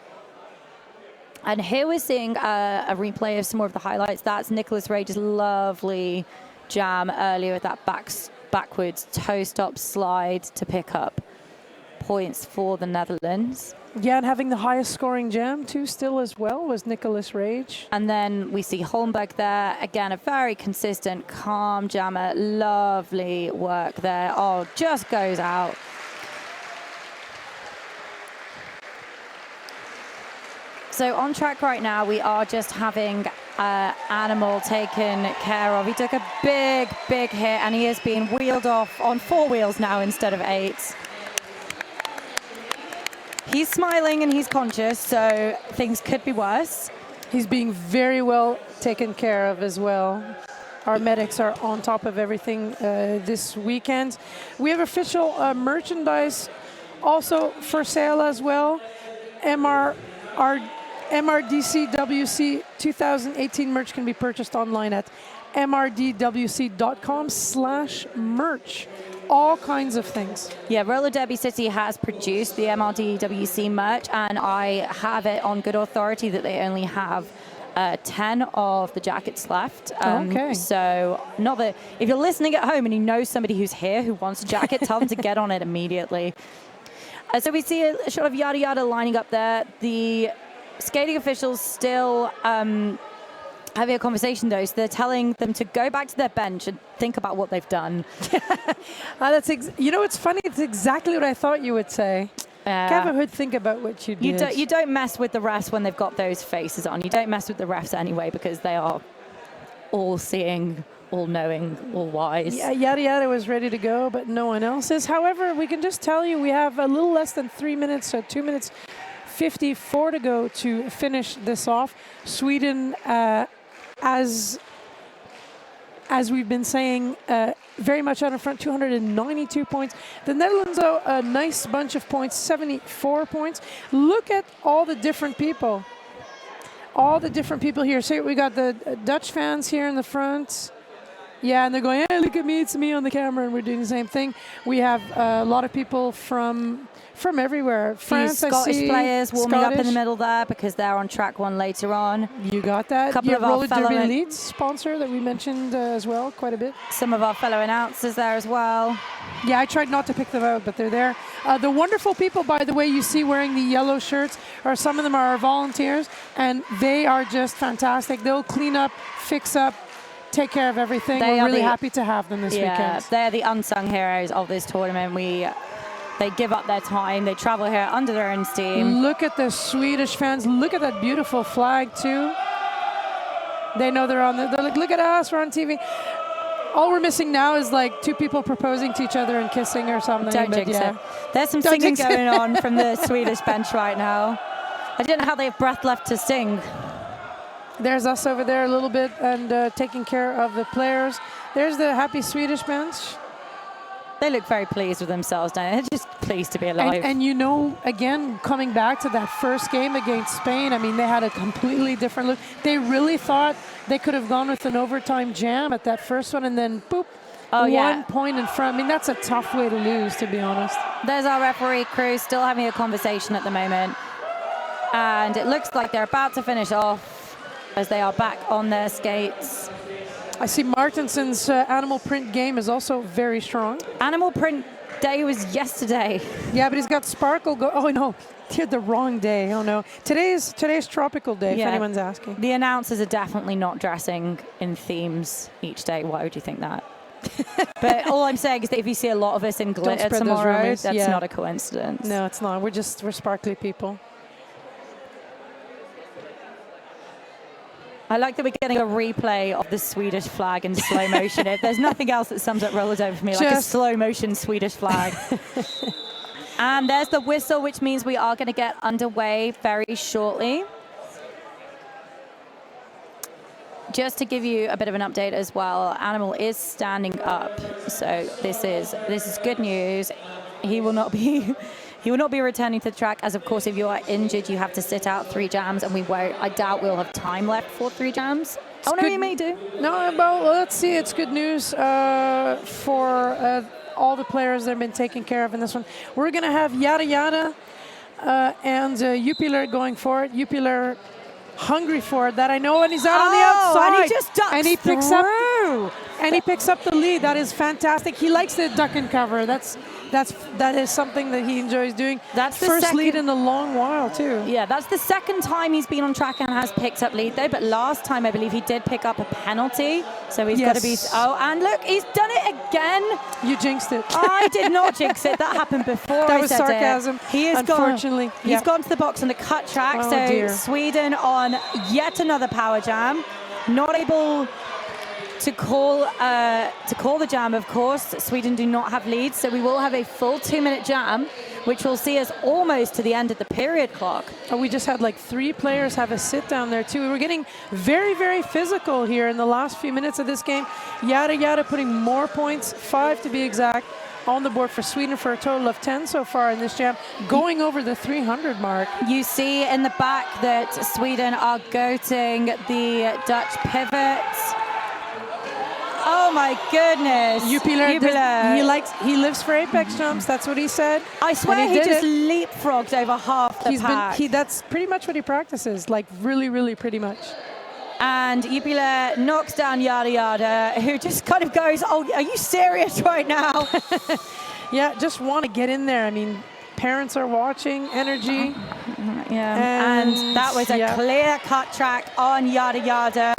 And here we're seeing a replay of some more of the highlights. That's Nicholas Rage's lovely jam earlier with that backwards toe stop slide to pick up points for the Netherlands. Yeah, and having the highest scoring jam too still as well was Nicholas Rage. And then we see Holmberg there. Again, a very consistent, calm jammer. Lovely work there. Oh, just goes out. So on track right now, we are just having Animal taken care of. He took a big, big hit, and he is being wheeled off on 4 wheels now instead of 8. He's smiling and he's conscious, so things could be worse. He's being very well taken care of as well. Our medics are on top of everything this weekend. We have official merchandise also for sale as well. MRDWC 2018 merch can be purchased online at mrdwc.com/merch. All kinds of things. Yeah, Roller Derby City has produced the MRDWC merch, and I have it on good authority that they only have 10 of the jackets left. Okay. So not that if you're listening at home and you know somebody who's here who wants a jacket, tell them to get on it immediately. So we see a shot of Yada Yada lining up there. The skating officials still having a conversation, though, so they're telling them to go back to their bench and think about what they've done. You know, it's funny. It's exactly what I thought you would say. Have a hood think about what you did. You don't mess with the refs when they've got those faces on. You don't mess with the refs anyway, because they are all-seeing, all-knowing, all-wise. Yeah, Yada Yada was ready to go, but no one else is. However, we can just tell you we have a little less than 3 minutes, so 2 minutes 54 to go to finish this off. Sweden, as we've been saying, very much out in front, 292 points. The Netherlands, though, a nice bunch of points, 74 points. Look at all the different people. All the different people here. So we got the Dutch fans here in the front. Yeah, and they're going, hey, look at me, it's me on the camera, and we're doing the same thing. We have a lot of people from everywhere. France, Scottish I see. players warming up in the middle there because they're on track 1 later on. You got that. Couple of our Roller Derby fellow Elite sponsor that we mentioned as well, quite a bit. Some of our fellow announcers there as well. Yeah, I tried not to pick them out, but they're there. The wonderful people, by the way, you see wearing the yellow shirts, or some of them are our volunteers, and they are just fantastic. They'll clean up, fix up, take care of everything. We're really happy to have them this weekend. They're the unsung heroes of this tournament. They give up their time. They travel here under their own steam. Look at the Swedish fans. Look at that beautiful flag, too. They know they're on. They're like, look at us, we're on TV. All we're missing now is like 2 people proposing to each other and kissing or something. Don't jinx it. There's some singing going on from the Swedish bench right now. I don't know how they have breath left to sing. There's us over there a little bit and taking care of the players. There's the happy Swedish bench. They look very pleased with themselves, don't they? They're just pleased to be alive. And you know, again, coming back to that first game against Spain, I mean, they had a completely different look. They really thought they could have gone with an overtime jam at that first one, and then, boop, 1 point in front. I mean, that's a tough way to lose, to be honest. There's our referee crew still having a conversation at the moment. And it looks like they're about to finish off as they are back on their skates. I see Martinson's animal print game is also very strong. Animal print day was yesterday. Yeah, but he's got sparkle. Oh, no. He had the wrong day. Oh, no. Today's tropical day, if anyone's asking. The announcers are definitely not dressing in themes each day. Why would you think that? But all I'm saying is that if you see a lot of us in glitter tomorrow, that's not a coincidence. No, it's not. We're sparkly people. I like that we're getting a replay of the Swedish flag in slow motion. There's nothing else that sums up roller derby for me like a slow motion Swedish flag. And there's the whistle, which means we are going to get underway very shortly. Just to give you a bit of an update as well, Animal is standing up, so this is good news. He will not be returning to the track, as of course if you are injured you have to sit out 3 jams, and we won't. I doubt we'll have time left for 3 jams. Oh no, we may do. No, well, let's see. It's good news for all the players that have been taken care of in this one. We're going to have Yada Yada and Jupiler going for it. Jupiler hungry for it, that I know, and he's out on the outside. And he just ducks and he picks through. And he picks up the lead. That is fantastic. He likes the duck and cover. That is something that he enjoys doing. That's the first lead in a long while, too. Yeah, that's the second time he's been on track and has picked up lead, though. But last time, I believe he did pick up a penalty. So he's got to be... Oh, and look, he's done it again. You jinxed it. I did not jinx it. That happened before that was sarcasm. He is unfortunately. He's gone to the box on the cut track. Oh, so dear. Sweden on yet another power jam. Not able to call the jam, of course. Sweden do not have leads, so we will have a full 2-minute jam, which will see us almost to the end of the period clock. Oh, we just had like 3 players have a sit down there too. We were getting very, very physical here in the last few minutes of this game. Yada Yada putting more points, 5 to be exact, on the board for Sweden for a total of 10 so far in this jam, going over the 300 mark. You see in the back that Sweden are goating the Dutch pivots. Oh my goodness! Jupiler. He lives for apex jumps. That's what he said. I swear he just leapfrogged over half the pack. That's pretty much what he practices. Like really, really, pretty much. And Jupiler knocks down Yada Yada, who just kind of goes, "Oh, are you serious right now?" Yeah, just want to get in there. I mean, parents are watching. Energy. Yeah. And that was a clear-cut track on Yada Yada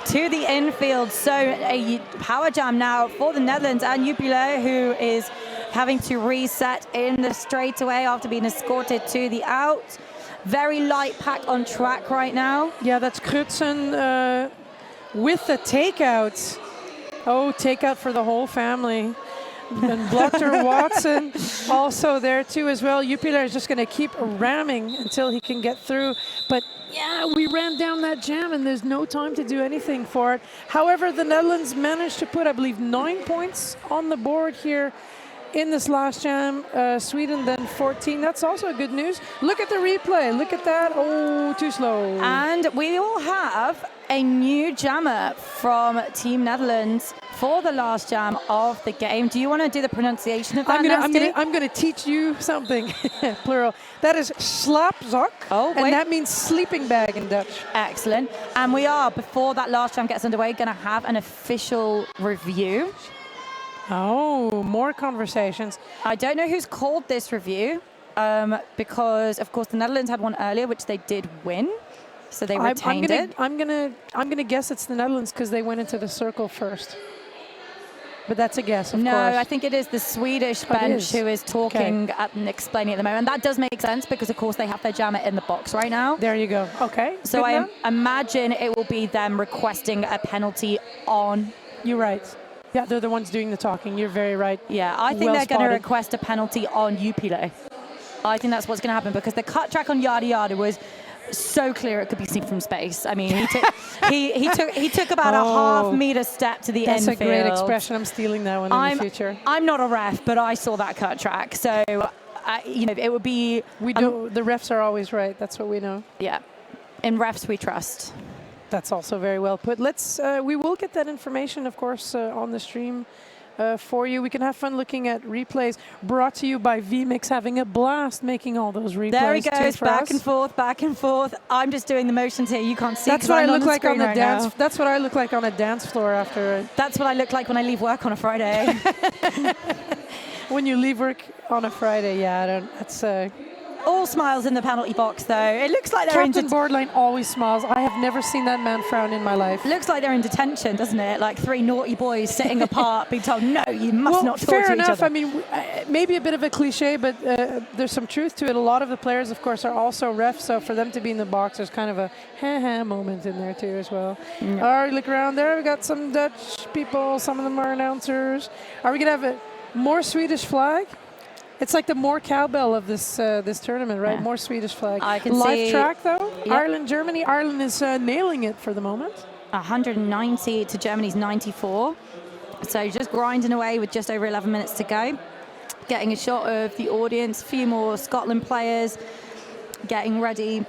to the infield. So a power jam now for the Netherlands, and Jupiler, who is having to reset in the straightaway after being escorted to the out. Very light pack on track right now. Yeah, that's Krutsen with the takeout. Oh, takeout for the whole family. And Blotter Watson also there too as well. Jupiler is just going to keep ramming until he can get through. But yeah, we ran down that jam and there's no time to do anything for it. However, the Netherlands managed to put, I believe, 9 points on the board here in this last jam. Sweden then 14. That's also good news. Look at the replay. Look at that. Oh, too slow. And we all have a new jammer from Team Netherlands for the last jam of the game. Do you want to do the pronunciation of that, I'm gonna teach you something, plural. That is slaapzak, and that means sleeping bag in Dutch. Excellent. And we are, before that last jam gets underway, going to have an official review. Oh, more conversations. I don't know who's called this review, because of course the Netherlands had one earlier, which they did win. So they retained it. I'm gonna guess it's the Netherlands because they went into the circle first. But that's a guess, of course. No, I think it is the Swedish bench who is talking and explaining at the moment. That does make sense because, of course, they have their jammer in the box right now. There you go. Okay. So I imagine it will be them requesting a penalty on. You're right. Yeah, they're the ones doing the talking. You're very right. Yeah, I think they're going to request a penalty on Jupiler. I think that's what's going to happen because the cut track on Yada Yada was so clear it could be seen from space. I mean, he took about a half-meter step to the infield. That's a great expression. I'm stealing that one in the future. I'm not a ref, but I saw that cut track, so it would be. The refs are always right. That's what we know. Yeah, in refs we trust. That's also very well put. We will get that information, of course, on the stream. For you. We can have fun looking at replays brought to you by VMix, having a blast making all those replays. There he goes, back and forth, back and forth. I'm just doing the motions here. You can't see. That's what I look like on the dance. That's what I look like on a dance floor after. That's what I look like when I leave work on a Friday. When you leave work on a Friday, yeah, that's. All smiles in the penalty box, though. It looks like they're Captain Borderline always smiles. I have never seen that man frown in my life. Looks like they're in detention, doesn't it? Like three naughty boys sitting apart, being told, no, you must not talk to each other. Fair enough. I mean, maybe a bit of a cliche, but there's some truth to it. A lot of the players, of course, are also refs, so for them to be in the box, there's kind of a ha-ha moment in there, too, as well. All right, look around there. We got some Dutch people. Some of them are announcers. Are we going to have a more Swedish flag? It's like the more cowbell of this tournament, right? Yeah. More Swedish flag. I can Live see track, though. Yep. Ireland, Germany. Ireland is nailing it for the moment. 190 to Germany's 94. So just grinding away with just over 11 minutes to go. Getting a shot of the audience. A few more Scotland players getting ready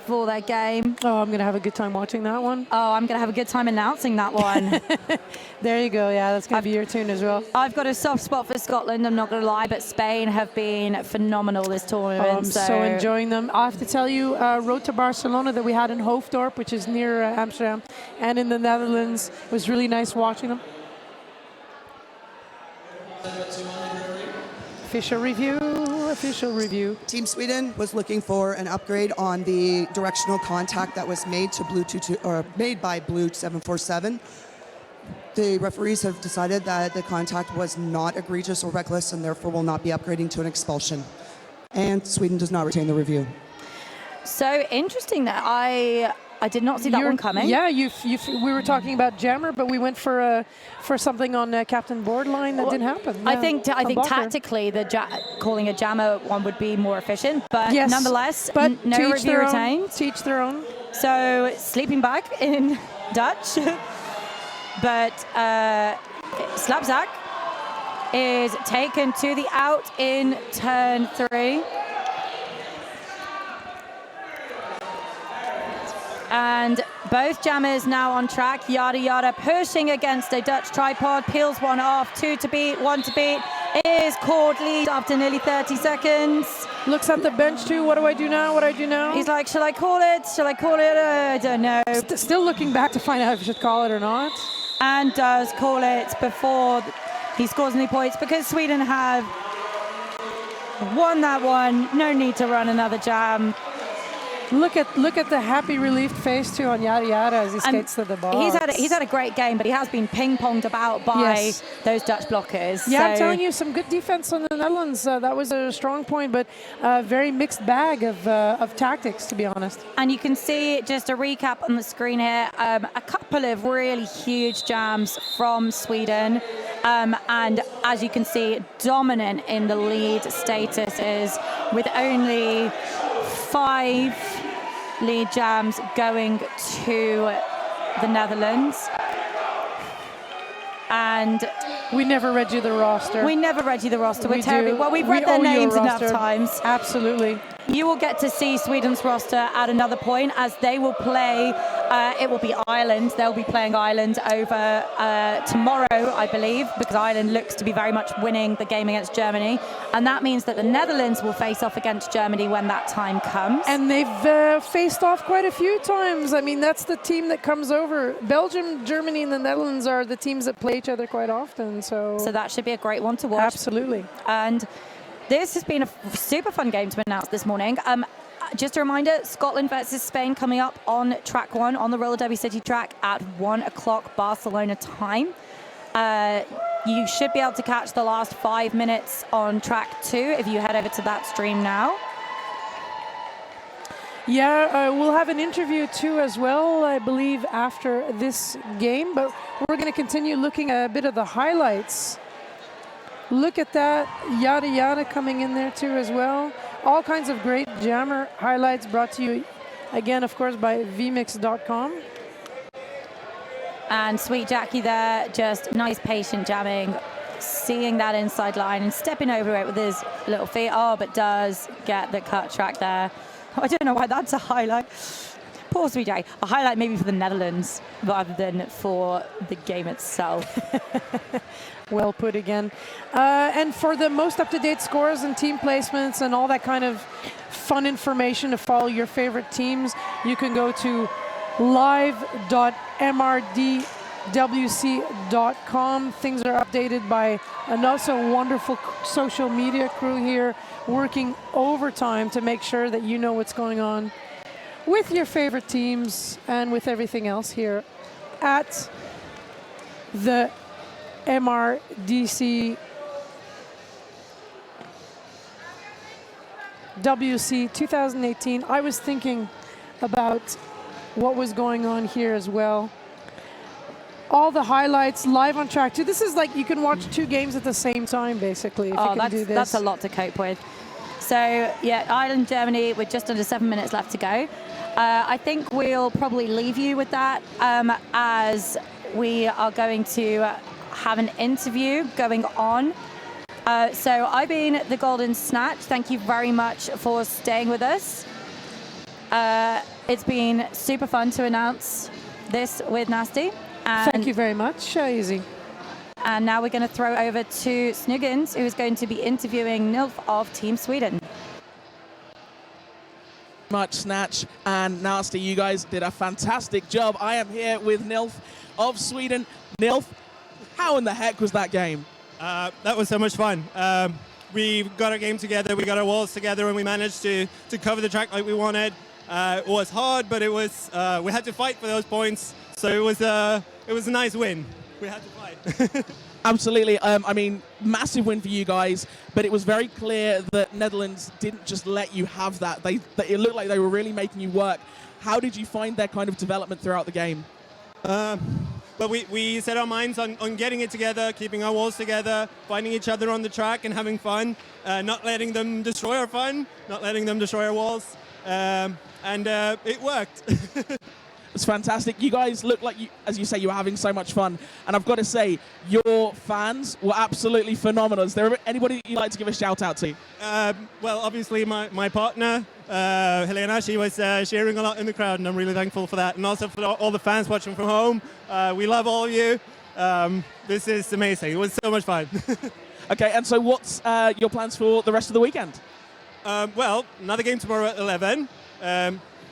for their game. Oh, I'm going to have a good time watching that one. Oh, I'm going to have a good time announcing that one. There you go. Yeah, that's going to be your tune as well. I've got a soft spot for Scotland, I'm not going to lie, but Spain have been phenomenal this tournament. Oh, I'm so enjoying them. I have to tell you, Road to Barcelona that we had in Hoofddorp, which is near Amsterdam, and in the Netherlands, was really nice watching them. Official review. Team Sweden was looking for an upgrade on the directional contact that was made to made by Blue 747. The referees have decided that the contact was not egregious or reckless and therefore will not be upgrading to an expulsion. And Sweden does not retain the review. So interesting that I did not see that one coming. Yeah, we were talking about jammer, but we went for something on Captain Borderline that didn't happen. Yeah, I think tactically calling a jammer one would be more efficient, but nonetheless, no review retained. Teach their own. So sleeping bag in Dutch, but Slapzak is taken to the out in turn 3. And both jammers now on track. Yada Yada pushing against a Dutch tripod. Peels one off. 2 to beat. 1 to beat. Is called lead after nearly 30 seconds. Looks at the bench too. What do I do now? He's like, shall I call it? I don't know. Still looking back to find out if he should call it or not. And does call it before he scores any points because Sweden have won that one. No need to run another jam. Look at the happy, relieved face too on Yada Yada as he skates to the box. He's had a great game, but he has been ping-ponged about by those Dutch blockers. Yeah, so. I'm telling you, some good defense on the Netherlands. That was a strong point, but a very mixed bag of tactics, to be honest. And you can see, just a recap on the screen here, a couple of really huge jams from Sweden. And as you can see, dominant in the lead status is with only 5 lead jams going to the Netherlands. And we never read you the roster. We never read you the roster. We're terrible. Do. Well, we've read their names enough times. Absolutely. You will get to see Sweden's roster at another point as they will play. It will be Ireland. They'll be playing Ireland over tomorrow, I believe, because Ireland looks to be very much winning the game against Germany. And that means that the Netherlands will face off against Germany when that time comes. And they've faced off quite a few times. I mean, that's the team that comes over. Belgium, Germany, and the Netherlands are the teams that play each other quite often. So that should be a great one to watch. Absolutely. And this has been a super fun game to announce this morning. Just a reminder, Scotland versus Spain coming up on track 1 on the Roller Derby City track at 1 o'clock Barcelona time. You should be able to catch the last 5 minutes on track 2 if you head over to that stream now. Yeah, we'll have an interview too as well, I believe, after this game. But we're going to continue looking at a bit of the highlights. Look at that, Yada Yada coming in there too as well. All kinds of great jammer highlights brought to you, again, of course, by vmix.com. And Sweet Jackie there, just nice patient jamming, seeing that inside line and stepping over it with his little feet. Oh, but does get the cut track there. I don't know why that's a highlight. Poor Sweet Jackie. A highlight maybe for the Netherlands rather than for the game itself. Well put again. And for the most up-to-date scores and team placements and all that kind of fun information to follow your favorite teams, you can go to live.mrdwc.com. Things are updated by an also wonderful social media crew here working overtime to make sure that you know what's going on with your favorite teams and with everything else here at the MRDC WC 2018. I was thinking about what was going on here as well. All the highlights live on track 2. This is like you can watch 2 games at the same time, basically, if you can do this. That's a lot to cope with. So, yeah, Ireland, Germany, with just under 7 minutes left to go. I think we'll probably leave you with that as we are going to have an interview going on. So I've been the Golden Snatch. Thank you very much for staying with us. It's been super fun to announce this with Nasty. Thank you very much, Easy. And now we're going to throw over to Snuggins, who is going to be interviewing Nilf of Team Sweden. Much Snatch and Nasty, you guys did a fantastic job. I am here with Nilf of Sweden. Nilf, how in the heck was that game? That was so much fun. We got our game together, we got our walls together, and we managed to cover the track like we wanted. It was hard, but it was we had to fight for those points, so it was a nice win. We had to fight. Absolutely. I mean, massive win for you guys, but it was very clear that Netherlands didn't just let you have that. It looked like they were really making you work. How did you find their kind of development throughout the game? But we set our minds on getting it together, keeping our walls together, finding each other on the track and having fun, not letting them destroy our fun, not letting them destroy our walls. And it worked. It's fantastic. You guys look like, as you say, you were having so much fun. And I've got to say, your fans were absolutely phenomenal. Is there anybody you'd like to give a shout out to? Well, obviously my partner, Helena, she was cheering a lot in the crowd, and I'm really thankful for that. And also for all the fans watching from home. We love all of you. This is amazing. It was so much fun. Okay, and so what's your plans for the rest of the weekend? Well, another game tomorrow at 11.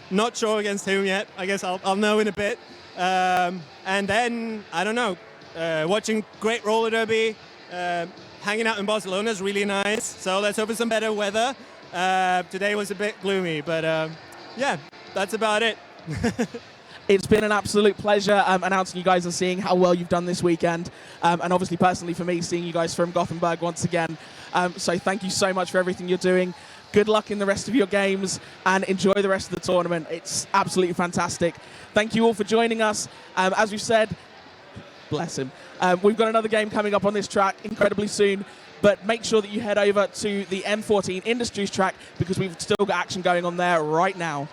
Not sure against whom yet. I guess I'll know in a bit. And then, I don't know, watching great roller derby, hanging out in Barcelona is really nice. So let's hope for some better weather. Today was a bit gloomy, but yeah, that's about it. It's been an absolute pleasure announcing you guys and seeing how well you've done this weekend. And obviously, personally for me, seeing you guys from Gothenburg once again. So thank you so much for everything you're doing. Good luck in the rest of your games and enjoy the rest of the tournament. It's absolutely fantastic. Thank you all for joining us. As we've said, bless him. We've got another game coming up on this track incredibly soon. But make sure that you head over to the M14 Industries track because we've still got action going on there right now.